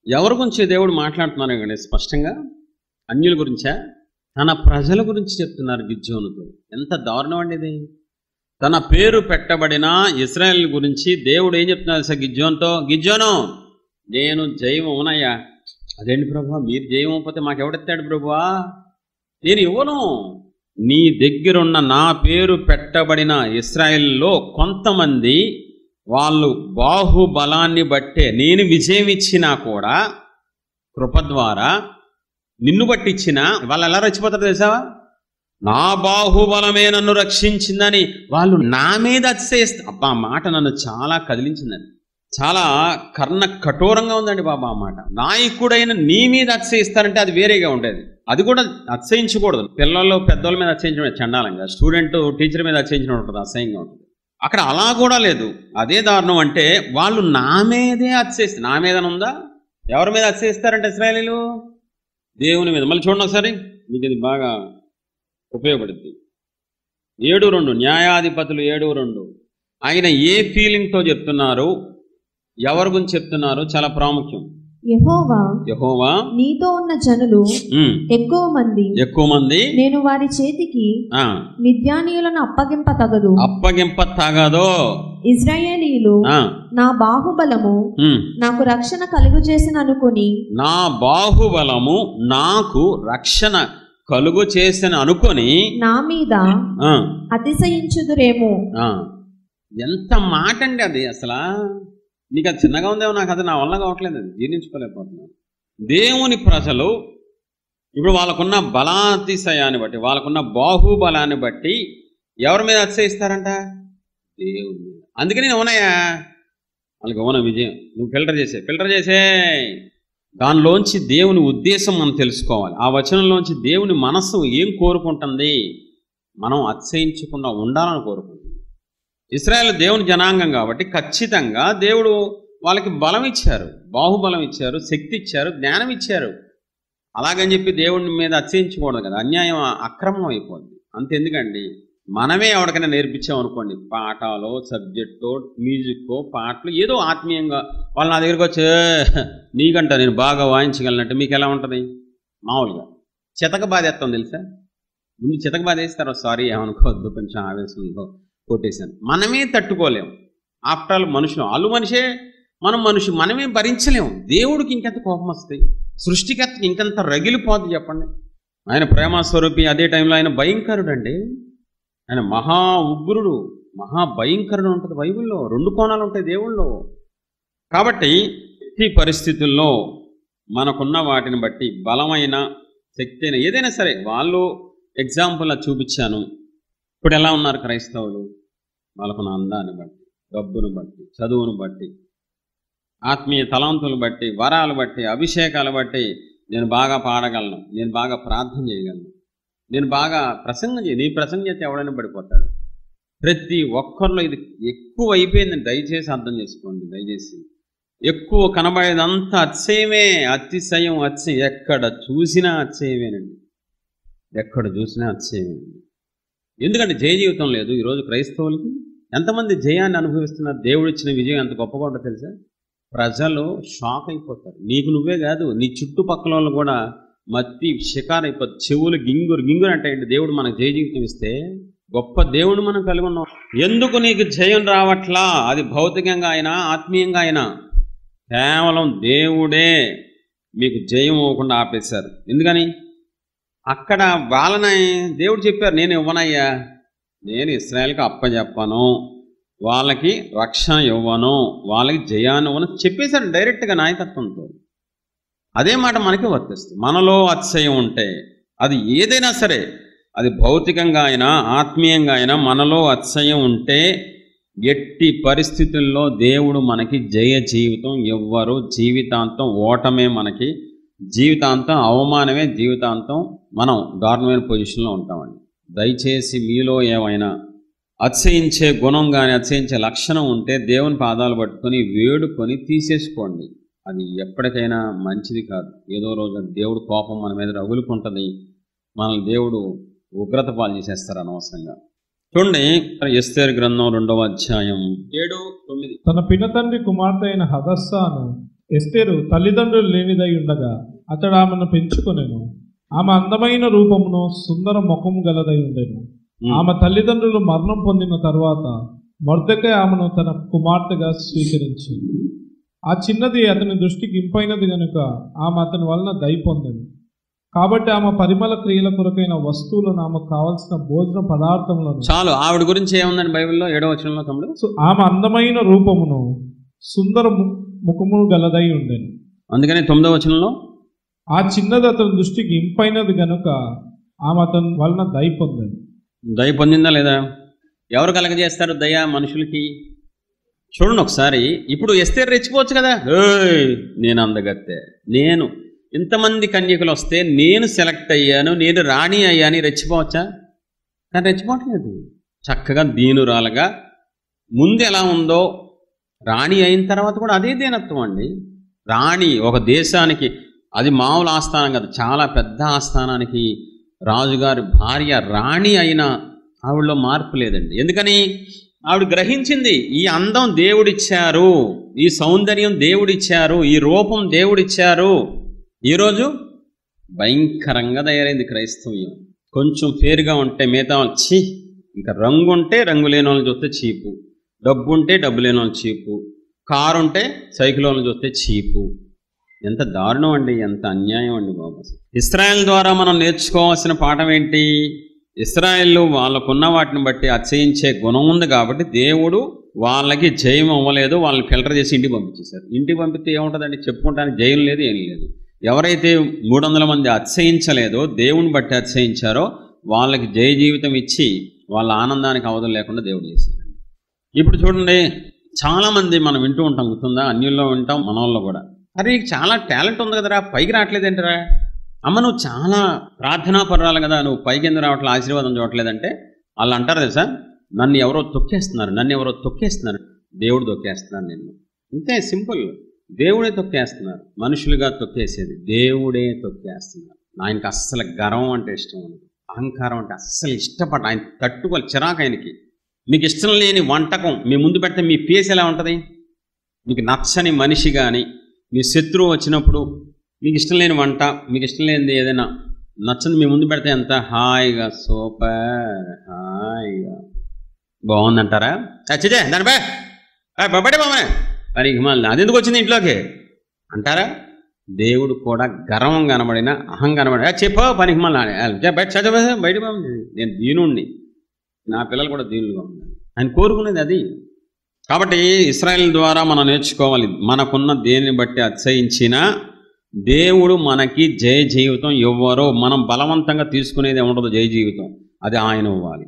ఎవరి గురించి దేవుడు మాట్లాడుతున్నారు ఇక్కడ స్పష్టంగా? అన్యుల గురించా? తన ప్రజల గురించి చెప్తున్నారు గిద్యోనుతో. ఎంత దారుణం అండి ఇది! తన పేరు పెట్టబడిన ఇశ్రాయేల్ గురించి దేవుడు ఏం చెప్తున్నారు సార్ గిద్యోనుతో? గిద్యోను, నేను జయమవునయ్యా. అదేంటి ప్రభువా, మీరు జయమవుపోతే మాకెవడెత్తాడు ప్రభువా? నేను ఇవ్వను. నీ దగ్గరున్న నా పేరు పెట్టబడిన ఇశ్రాయేల్లో కొంతమంది వాళ్ళు బాహుబలాన్ని బట్టే నేను విజయం ఇచ్చినా కూడా, కృప ద్వారా నిన్ను బట్టిచ్చినా వాళ్ళు ఎలా రచ్చిపోతారు తెలుసావా? నా బాహుబలమే నన్ను రక్షించిందని వాళ్ళు నా మీద అతిశయిస్తారు. అబ్బా, ఆ మాట నన్ను చాలా కదిలించిందండి. చాలా కర్ణ కఠోరంగా ఉందండి బాబా ఆ మాట. నాయకుడైన నీ మీద అతిశయిస్తారంటే అది వేరేగా ఉండేది. అది కూడా అతిశయించకూడదు. పిల్లలు పెద్దోళ్ళ మీద అతిశయించడం చండాలంగా, స్టూడెంట్ టీచర్ మీద అతిశయించడం ఉంటుంది, అసహ్యంగా ఉంటుంది. అక్కడ అలా కూడా లేదు. అదే దారుణం. అంటే వాళ్ళు నా మీదే అతిశయిస్తారు. నా మీద ఉందా? ఎవరి మీద అతిశయిస్తారంటే ఇశ్రాయేలీయులు దేవుని మీద. మళ్ళీ చూడండి ఒకసారి, మీకు ఇది బాగా ఉపయోగపడుద్ది. 7:2 న్యాయాధిపతులు 7:2. ఆయన ఏ ఫీలింగ్తో చెప్తున్నారు, ఎవరి గురించి చెప్తున్నారు చాలా ప్రాముఖ్యం. యెహోవా నీతో ఉన్న జనులు ఎక్కువ మంది నేను వారి చేతికి మిద్యానీయులను అప్పగింప తగదు. ఇశ్రాయేలీయులు నా బాహుబలము నాకు రక్షణ కలుగు చేసిన అనుకుని నా మీద అతిశయించుదురేమో. ఎంత మాట అండి అది! అసలు నీకు అది చిన్నగా ఉందేమో, నాకు అది నా వల్ల కావట్లేదు, అది జీర్ణించుకోలేకపోతున్నాను. దేవుని ప్రజలు ఇప్పుడు వాళ్ళకున్న బలాతిశయాన్ని బట్టి, వాళ్ళకున్న బాహుబలాన్ని బట్టి ఎవరి మీద అతిశయిస్తారంట? దేవుని మీద. అందుకని నేను ఉన్నాయా వాళ్ళకి ఉన్న విజయం. నువ్వు ఫిల్టర్ చేసే దానిలోంచి దేవుని ఉద్దేశం మనం తెలుసుకోవాలి. ఆ వచనంలోంచి దేవుని మనస్సు ఏం కోరుకుంటుంది? మనం అతిశయించకుండా ఉండాలని కోరుకుంటుంది. ఇశ్రాయేలు దేవుని జనాంగం కాబట్టి ఖచ్చితంగా దేవుడు వాళ్ళకి బలం ఇచ్చారు, బాహుబలం ఇచ్చారు, శక్తి ఇచ్చారు, జ్ఞానం ఇచ్చారు. అలాగని చెప్పి దేవుని మీద అతిశయించకూడదు కదా, అన్యాయం అక్రమం అయిపోద్ది. అంతెందుకండి, మనమే ఎవరికైనా నేర్పించామనుకోండి, పాఠాలు, సబ్జెక్టు, మ్యూజిక్, పాటలు, ఏదో ఆత్మీయంగా వాళ్ళు నా దగ్గరికి వచ్చి నీకంట నేను బాగా వాయించగలనంటే మీకు ఎలా ఉంటుంది? మామూలుగా చితక బాధేస్తాం తెలుసా. ముందు చితక బాధేస్తారు, సారీ ఏమనుకోవద్దు, కొంచెం ఆవేశంలో కొట్టేశాను. మనమే తట్టుకోలేము. ఆఫ్టర్ ఆల్ మనుషులు, వాళ్ళు మనిషే, మనం మనుషులు, మనమే భరించలేము. దేవుడికి ఇంకెంత కోపం వస్తాయి, సృష్టికర్తకి ఇంకెంత రగిలిపోద్ది చెప్పండి. ఆయన ప్రేమస్వరూపి, అదే టైంలో ఆయన భయంకరుడు అండి. ఆయన మహా ఉగ్రుడు, మహా భయంకరుడు ఉంటుంది బైబిల్లో. 2 కోణాలు ఉంటాయి దేవుళ్ళలో. కాబట్టి ఈ పరిస్థితుల్లో మనకున్న వాటిని బట్టి బలమైన శక్తి అయినా ఏదైనా సరే, వాళ్ళు ఎగ్జాంపుల్ చూపించాను. ఇప్పుడు ఎలా ఉన్నారు క్రైస్తవులు? వాళ్ళకున్న అందాన్ని బట్టి, డబ్బును బట్టి, చదువును బట్టి, ఆత్మీయ తలాంతులు బట్టి, వరాలు బట్టి, అభిషేకాలు బట్టి నేను బాగా పాడగలను, నేను బాగా ప్రార్థన చేయగలను, నేను బాగా ప్రసంగం నీ ప్రసంగం చేస్తే ఎవడైనా పడిపోతాడు. ప్రతి ఒక్కరిలో ఇది ఎక్కువ అయిపోయిందని దయచేసి అర్థం చేసుకోండి. దయచేసి ఎక్కువ కనబడేదంతా అతిశయమే, అతిశయం. ఎక్కడ చూసినా అతిశయమేనండి, ఎక్కడ చూసినా అతిశయమేనండి. ఎందుకంటే జయ జీవితం లేదు ఈరోజు క్రైస్తవులకి. ఎంతమంది జయాన్ని అనుభవిస్తున్నారు? దేవుడు ఇచ్చిన విజయం ఎంత గొప్పగా ఉంటుందో తెలుసా? ప్రజలు షాక్ అయిపోతారు. నీకు నువ్వే కాదు, నీ చుట్టుపక్కల వాళ్ళు కూడా మత్తి షికారైపోతుంది. చెవులు గింగురు అంటే ఏంటి? దేవుడు మనకు జయ జీవితం ఇస్తే గొప్ప దేవుడు మనం కలిగి ఉన్నాం. ఎందుకు నీకు జయం రావట్లా? అది భౌతికంగా అయినా ఆత్మీయంగా అయినా కేవలం దేవుడే మీకు జయం ఇవ్వకుండా ఆపేశారు. ఎందుకని? అక్కడ వాళ్ళని దేవుడు చెప్పారు, నేను ఇవ్వనయ్యా, నేను ఇశ్రాయేలుకి అప్పచెప్పను, వాళ్ళకి రక్షణ ఇవ్వను, వాళ్ళకి జయాన్ని ఇవ్వను చెప్పేశాడు డైరెక్ట్గా నాయకత్వంతో. అదే మాట మనకి వర్తిస్తుంది. మనలో అతిశయం ఉంటే, అది ఏదైనా సరే, అది భౌతికంగా అయినా ఆత్మీయంగా అయినా, మనలో అతిశయం ఉంటే ఎట్టి పరిస్థితుల్లో దేవుడు మనకి జయ జీవితం ఇవ్వరు. జీవితాంతం ఓటమే మనకి, జీవితాంతం అవమానమే, జీవితాంతం మనం దారుణమైన పొజిషన్లో ఉంటామండి. దయచేసి మీలో ఏమైనా అతిశయించే గుణం కానీ అతిశయించే లక్షణం ఉంటే దేవుని పాదాలు పట్టుకొని వేడుకొని తీసేసుకోండి. అది ఎప్పటికైనా మంచిది కాదు. ఏదో రోజు దేవుడు కోపం మన మీద రగులుకుంటుంది, మనల్ని దేవుడు ఉగ్రత పాలు చేసేస్తారు అనవసరంగా. చూడండి, ఎస్తేరు గ్రంథం 2వ అధ్యాయం 7-9. తన పినతండ్రి కుమార్తె అయిన హదస్సాను ఎస్తేరు తల్లిదండ్రులు లేనిదై ఉండగా అతడు ఆమెను పెంచుకొనెను. ఆమె అందమైన రూపమును సుందర ముఖము గలదై ఉండెను. ఆమె తల్లిదండ్రులు మరణం పొందిన తర్వాత మొర్దెకై ఆమెను తన కుమార్తెగా స్వీకరించి, ఆ చిన్నది అతని దృష్టికి ఇంపైనది గనుక ఆమె అతని వలన దయ పొందెను. కాబట్టి ఆమె పరిమళ క్రియల కొరకైన వస్తువులను, ఆమెకు కావలసిన భోజన పదార్థములను. చాలు, ఆవిడ గురించి ఏముందని బైబిల్లో 7వ వచనంలో తమ్ముడు? ఆమె అందమైన రూపమును సుందర ముఖమును గలదై ఉండెను. అందుకని 9వ వచనంలో ఆ చిన్నది అతని దృష్టికి ఇంపైనది గనుక ఆమె అతని వలన దయ పొందెను. దయ పొందిందా లేదా? ఎవరు కలగజేస్తారు దయ మనుషులకి? చూడండి ఒకసారి. ఇప్పుడు ఎస్తేరు రెచ్చిపోవచ్చు కదా, నేను అందగత్తే, నేను ఇంతమంది కన్యకులు వస్తే నేను సెలెక్ట్ అయ్యాను, నేను రాణి అయ్యాని రెచ్చిపోవచ్చా? కానీ రెచ్చిపోవట్లేదు. చక్కగా దీనురాలుగా ముందు ఎలా ఉందో రాణి అయిన తర్వాత కూడా అదే దీనత్వం అండి. రాణి ఒక దేశానికి, అది మామూలు ఆస్థానం కదా, చాలా పెద్ద ఆస్థానానికి రాజుగారి భార్య రాణి అయినా ఆవిడలో మార్పు లేదండి. ఎందుకని? ఆవిడ గ్రహించింది, ఈ అందం దేవుడిచ్చారు, ఈ సౌందర్యం దేవుడిచ్చారు, ఈ రూపం దేవుడిచ్చారు. ఈరోజు భయంకరంగా తయారైంది క్రైస్తవ్యం. కొంచెం ఫేర్గా ఉంటే మిగతా ఛీ, ఇంకా రంగు ఉంటే రంగు లేని వాళ్ళని చూస్తే చీపు, డబ్బు ఉంటే డబ్బు లేని వాళ్ళు చీపు, కారు ఉంటే సైకిల్ వాళ్ళని చూస్తే చీపు. ఎంత దారుణం అండి, ఎంత అన్యాయం అండి బాబు. ఇశ్రాయేల్ ద్వారా మనం నేర్చుకోవాల్సిన పాఠం ఏంటి? ఇశ్రాయేలు వాళ్ళకున్న వాటిని బట్టి అతిశయించే గుణం ఉంది కాబట్టి దేవుడు వాళ్ళకి జయం అవ్వలేదు, వాళ్ళని ఫిల్టర్ చేసి ఇంటికి పంపించేశారు. ఇంటికి పంపితే ఏముంటుందండి, చెప్పుకుంటానికి జయం లేదు, ఏం లేదు. ఎవరైతే 300 మంది అతిశయించలేదో, దేవుని బట్టి అతిశయించారో వాళ్ళకి జయ జీవితం ఇచ్చి వాళ్ళ ఆనందానికి అవధులు లేకుండా దేవుడు చేశారండి. ఇప్పుడు చూడండి, చాలామంది మనం వింటూ ఉంటాం, గుర్తుందా? అన్యుల్లో వింటాం, మన వాళ్ళు కూడా. అరే నీకు చాలా టాలెంట్ ఉంది కదరా, పైకి రావట్లేదేంటరా? అమ్మ నువ్వు చాలా ప్రార్థనా పర్రాలు కదా, నువ్వు పైకి ఎందుకు రావట్లేదు, ఆశీర్వాదం చూడట్లేదంటే వాళ్ళు అంటారు తెలుసా, నన్ను ఎవరో తొక్కేస్తున్నారు, దేవుడు తొక్కేస్తున్నారు నిన్ను. అంతే సింపుల్. దేవుడే తొక్కేస్తున్నారు, మనుషులుగా తొక్కేసేది దేవుడే తొక్కేస్తున్నారు. ఆయనకి అస్సలు గర్వం అంటే ఇష్టం ఉండదు, అహంకారం అంటే అస్సలు ఇష్టపడ, ఆయన తట్టుకోవాలి, చిరాకు ఆయనకి. మీకు ఇష్టం లేని వంటకం మీ ముందు పెడితే మీ ఫేస్ ఎలా ఉంటుంది? మీకు నచ్చని మనిషి కానీ, మీ శత్రువు వచ్చినప్పుడు మీకు ఇష్టం లేని వంట, మీకు ఇష్టం లేనిది ఏదైనా నచ్చని మీ ముందు పెడితే ఎంత హాయిగా, సూపర్ హాయిగా బాగుందంటారా? చచ్చిదే దానిపై బొబ్బడే బామనే మరి మళ్ళీ అదెందుకు వచ్చింది ఇంట్లోకి అంటారా? దేవుడు కూడా గర్వం కనబడిన, అహం కనబడిన చెప్పో పనికి మళ్ళీ బయట చదివే బయట బాగుంది, నేను దీనుణ్ణి, నా పిల్లలు కూడా దీనులుగా ఉన్నారు, ఆయన కోరుకునేది అది. కాబట్టి ఇశ్రాయేల్ ద్వారా మనం నేర్చుకోవాలి, మనకున్న దేనిని బట్టి అతిశయించినా దేవుడు మనకి జయ జీవితం ఇవ్వరో. మనం బలవంతంగా తీసుకునేది ఉండదు జయ జీవితం, అది ఆయన ఇవ్వాలి.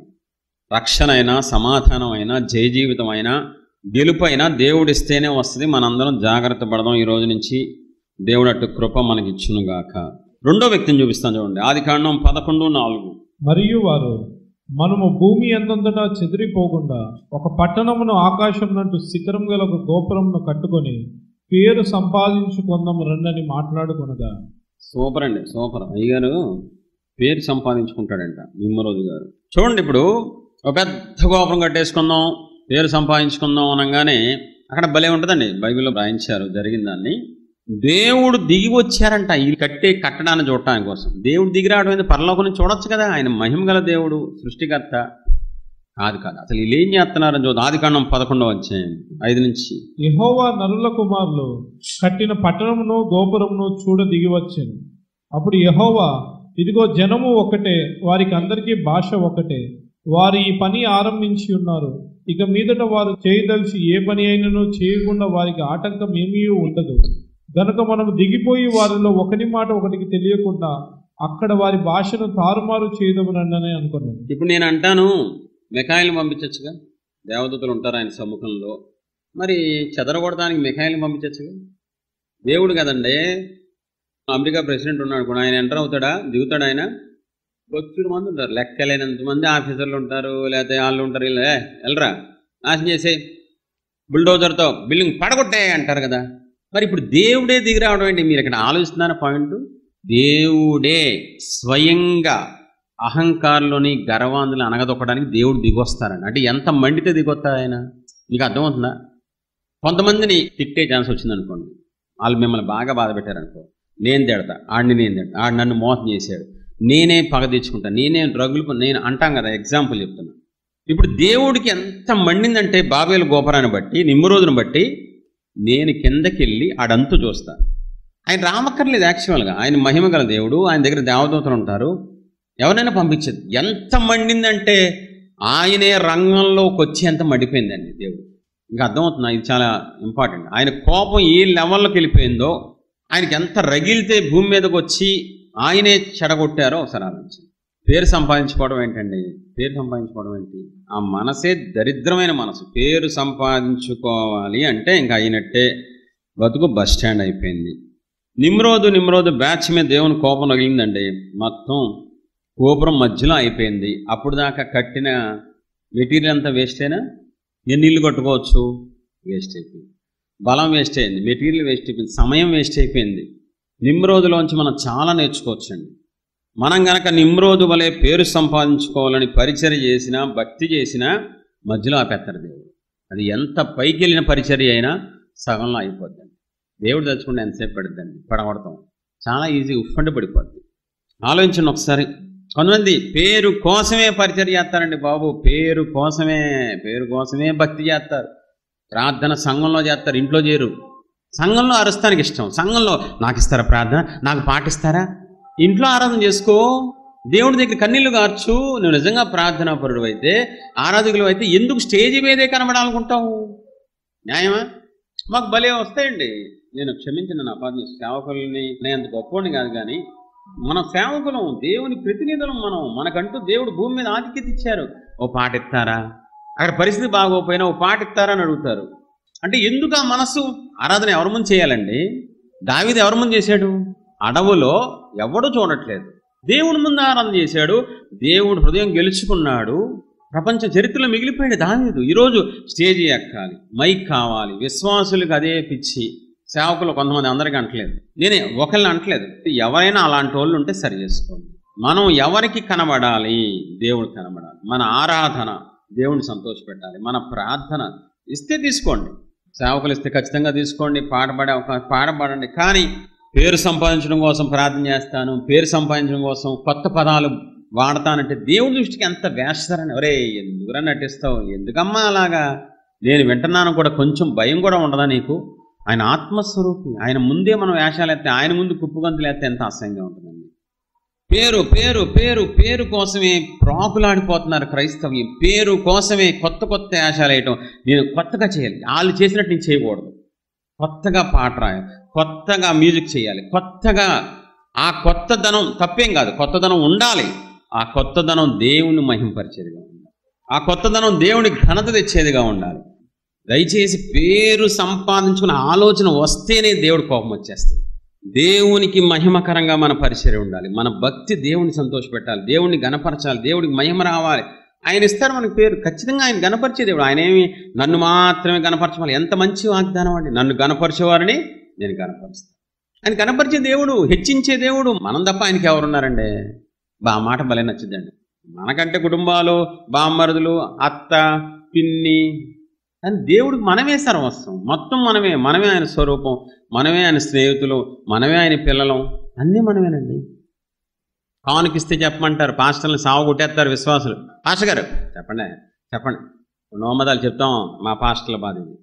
రక్షణ అయినా, సమాధానం అయినా, జయ జీవితం అయినా, గెలుపు అయినా దేవుడిస్తేనే వస్తుంది. మనందరం జాగ్రత్త పడదాం. ఈ రోజు నుంచి దేవుడు అటు కృప మనకి ఇచ్చునుగాక. రెండో వ్యక్తిని చూపిస్తాను చూడండి, ఆదికాండం 11:4. మరియు వారు మనము భూమి ఎంతంతటా చెదిరిపోకుండా ఒక పట్టణమును ఆకాశమునంటూ శిఖరం గల ఒక గోపురమును కట్టుకొని పేరు సంపాదించుకుందాము రండని మాట్లాడుకునగా. సూపర్ అండి, సూపర్. అయ్యగారు పేరు సంపాదించుకుంటాడంట నిమ్మరోజు గారు. చూడండి, ఇప్పుడు ఒక పెద్ద గోపురం కట్టేసుకుందాం, పేరు సంపాదించుకుందాం అనగానే అక్కడ భలే ఉంటుందండి. బైబిల్లో రాయించారు జరిగిన దాన్ని. దేవుడు దిగి వచ్చారంట ఈ కట్టడాన్ని చూడటానికి కోసం. దేవుడు దిగి రావడం పరలోకం నుంచి చూడొచ్చు కదా, ఆయన మహిమ గల దేవుడు, సృష్టికర్త. కాదు అసలు వీళ్ళు ఏం చేస్తున్నారని చూద్దాం. ఆదికాండం 11:5. యెహోవా నరుల కుమారులు కట్టిన పట్టణమును గోపురమును చూడ దిగి వచ్చాను. అప్పుడు యెహోవా, ఇదిగో జనము ఒకటే, వారికి అందరికీ భాష ఒకటే, వారు ఈ పని ఆరంభించి ఉన్నారు. ఇక మీదట వారు చేయదలిచి ఏ పని అయినను చేయకుండా వారికి ఆటంకం ఏమీ ఉండదు. గనుక మనం దిగిపోయి వారిలో ఒకటి మాట ఒకటికి తెలియకుండా అక్కడ వారి భాషను తారుమారు చేయదమని అనుకున్నాను. ఇప్పుడు నేను అంటాను, మిఖాయిల్ని పంపించచ్చుగా, దేవదూతలు ఉంటారు ఆయన సమ్ముఖంలో, మరి చెదరగొడడానికి మిఖాయిల్ని పంపించచ్చుగా. దేవుడు కదండి. అమెరికా ప్రెసిడెంట్ ఉన్నాడు కూడా, ఆయన ఎంటర్ అవుతాడా, దిగుతాడు ఆయన? బొచ్చుడు మంది ఉంటారు, లెక్కలేనంత మంది ఆఫీసర్లు ఉంటారు, లేకపోతే వాళ్ళు ఉంటారు. వెళ్ళరా నాశనం చేసే, బుల్డోజర్తో బిల్డింగ్ పడగొట్టే అంటారు కదా. మరి ఇప్పుడు దేవుడే దిగి రావడం ఏంటి? మీరు ఇక్కడ ఆలోచిస్తున్న పాయింట్, దేవుడే స్వయంగా అహంకారంలోని గర్వాంధులను అనగదొక్కడానికి దేవుడు దిగొస్తారండి. అంటే ఎంత మండితే దిగొస్తారు ఆయన, మీకు అర్థమవుతుందా? కొంతమందిని తిట్టే ఛాన్స్ వచ్చింది అనుకోండి, వాళ్ళు మిమ్మల్ని బాగా బాధ పెట్టారనుకో, నేను తిడతా, ఆడిని నేను తిడతా, ఆడు నన్ను మోసం చేశాడు, నేనే పగ తెచ్చుకుంటా, నేనే డ్రగ్గులు నేను అంటాం కదా. ఎగ్జాంపుల్ చెప్తున్నా. ఇప్పుడు దేవుడికి ఎంత మండిందంటే బాబేలు గోపురాన్ని బట్టి, నిమ్మరోజును బట్టి, నేను కిందకెళ్ళి ఆడంతు చూస్తాను. ఆయన రామక్కర్లేదు యాక్చువల్గా, ఆయన మహిమ గల దేవుడు, ఆయన దగ్గర దేవదూతలు ఉంటారు, ఎవరైనా పంపించదు. ఎంత మండిందంటే ఆయనే రంగంలోకి వచ్చి ఎంత మండిపోయిందండి దేవుడు. ఇంకా అర్థమవుతుంది, ఇది చాలా ఇంపార్టెంట్. ఆయన కోపం ఏ లెవెల్లోకి వెళ్ళిపోయిందో, ఆయనకి ఎంత రగిలితే భూమి మీదకి వచ్చి ఆయనే చెడగొట్టారో ఒకసారి ఆలోచించి. పేరు సంపాదించుకోవడం ఏంటండి? పేరు సంపాదించుకోవడం ఏంటి? ఆ మనసే దరిద్రమైన మనసు. పేరు సంపాదించుకోవాలి అంటే ఇంకా అయినట్టే, బతుకు బస్ స్టాండ్ అయిపోయింది. నిమ్రోదు బ్యాచ్ మీద దేవుని కోపం రగిలిందండి. మొత్తం గోపురం మధ్యలో అయిపోయింది. అప్పుడు దాకా కట్టిన మెటీరియల్ అంతా వేస్ట్ అయినా, ఎన్ని ఇల్లు కట్టుకోవచ్చు? వేస్ట్ అయిపోయింది. బలం వేస్ట్ అయింది, మెటీరియల్ వేస్ట్ అయిపోయింది, సమయం వేస్ట్ అయిపోయింది. నిమ్రోదులోంచి మనం చాలా నేర్చుకోవచ్చండి. మనం గనక నిమ్రోదు వలె పేరు సంపాదించుకోవాలని పరిచర్య చేసినా, భక్తి చేసినా, మధ్యలో ఆపేస్తారు దేవుడు. అది ఎంత పైకి వెళ్ళిన పరిచర్య అయినా సగంలో అయిపోద్దండి. దేవుడు తలుచుకుంటే ఎంతసేపు పడుద్దండి, పడగొడతాం, చాలా ఈజీ ఉఫ్ఫండి పడిపోద్ది. ఆలోచించండి ఒకసారి. కొంతమంది పేరు కోసమే పరిచర్య చేస్తారండి బాబు, పేరు కోసమే భక్తి చేస్తారు. ప్రార్థన సంఘంలో చేస్తారు, ఇంట్లో చేరు. సంఘంలో అరుస్తానికి ఇష్టం, సంఘంలో నాకు ఇస్తారా ప్రార్థన, నాకు పాటిస్తారా. ఇంట్లో ఆరాధన చేసుకో, దేవుడి దగ్గర కన్నీళ్లు గార్చు. నువ్వు నిజంగా ప్రార్థనా పరుడు అయితే, ఆరాధకులు అయితే ఎందుకు స్టేజీ మీదే కనబడాలనుకుంటావు? న్యాయమా? మాకు భలే వస్తాయండి. నేను క్షమించిన నా అపార్థం, సేవకుల్ని నేను అంత గొప్పవాడిని కాదు, కానీ మన సేవకులం, దేవుని ప్రతినిధులం మనం. మనకంటూ దేవుడు భూమి మీద ఆధిక్యత ఇచ్చారు. ఓ పాట ఇస్తారా, అక్కడ పరిస్థితి బాగోపోయినా ఓ పాట ఇస్తారా అని అడుగుతారు. అంటే ఎందుకు ఆ మనస్సు? ఆరాధన ఎవరి ముందు చేయాలండి? దావీదు ఎవరి ముందు చేశాడు? అడవులో ఎవడూ చూడట్లేదు, దేవుని ముందు ఆరాధన చేశాడు. దేవుడు హృదయం గెలుచుకున్నాడు, ప్రపంచ చరిత్రలో మిగిలిపోయాడు దావీదు. ఈరోజు స్టేజీ ఎక్కాలి, మైక్ కావాలి, విశ్వాసులకు అదే పిచ్చి. సేవకులు కొంతమంది అందరికీ అంటలేదు, నేనే ఒకరిని అంటలేదు, ఎవరైనా అలాంటి వాళ్ళు ఉంటే సరి చేసుకోండి. మనం ఎవరికి కనబడాలి? దేవుడు కనబడాలి. మన ఆరాధన దేవుడిని సంతోషపెట్టాలి. మన ప్రార్థన ఇస్తే తీసుకోండి, సేవకులు ఇస్తే ఖచ్చితంగా తీసుకోండి, పాడబడండి. కానీ పేరు సంపాదించడం కోసం ప్రార్థన చేస్తాను, పేరు సంపాదించడం కోసం కొత్త పదాలు వాడతానంటే దేవుడి దృష్టికి ఎంత వేస్తారని. ఒరే ఎందుకురా నటిస్తావు, ఎందుకమ్మా అలాగా? నేను వింటున్నాను కూడా, కొంచెం భయం కూడా ఉండదా నీకు? ఆయన ఆత్మస్వరూపి, ఆయన ముందే మనం వేషాలు ఎత్తే, ఆయన ముందు కుప్పుగంతులు ఎత్తే ఎంత అసహ్యంగా ఉంటుందండి. పేరు పేరు పేరు పేరు కోసమే ప్రాకులాడిపోతున్నారు క్రైస్తవ్యం. పేరు కోసమే కొత్త వేషాలు వేయటం. నేను కొత్తగా చేయాలి, వాళ్ళు చేసినట్టు నేను చేయకూడదు. కొత్తగా పాట రాయాలి, కొత్తగా మ్యూజిక్ చేయాలి, కొత్తగా. ఆ కొత్తదనం తప్పేం కాదు, కొత్తదనం ఉండాలి. ఆ కొత్తదనం దేవుని మహింపరిచేదిగా ఉండాలి, ఆ కొత్తదనం దేవుని ఘనత తెచ్చేదిగా ఉండాలి. దయచేసి పేరు సంపాదించుకున్న ఆలోచన వస్తేనే దేవుడి కోపం వచ్చేస్తుంది. దేవునికి మహిమకరంగా మన పరిచర్య ఉండాలి, మన భక్తి దేవుని సంతోషపెట్టాలి, దేవుడిని గణపరచాలి, దేవుడికి మహిమ రావాలి. ఆయన ఇస్తారు మనకి పేరు, ఖచ్చితంగా ఆయన గణపరిచే దేవుడు. ఆయన ఏమి నన్ను మాత్రమే గణపరచాలి, ఎంత మంచి వాగ్దానం అండి. నన్ను గణపరిచేవారిని నేను గణపరుస్తాను. ఆయన గణపరిచే దేవుడు, హెచ్చించే దేవుడు. మనం తప్ప ఆయనకి ఎవరున్నారండి? ఆ మాట భలే నచ్చిందండి. మనకంటే కుటుంబాలు, బామ్మరుదులు, అత్త, పిన్ని అని దేవుడికి మనమే సర్వస్వం, మొత్తం మనమే ఆయన స్వరూపం, మనమే ఆయన స్నేహితులు, మనమే ఆయన పిల్లలం, అన్నీ మనమేనండి. కానుకిస్తే చెప్పమంటారు, పాస్టర్ని సాగు కొట్టేస్తారు విశ్వాసులు. పాస్టర్ గారు చెప్పండి నోమదాలు చెప్తాం, మా పాస్టర్ల బాధ ఇది.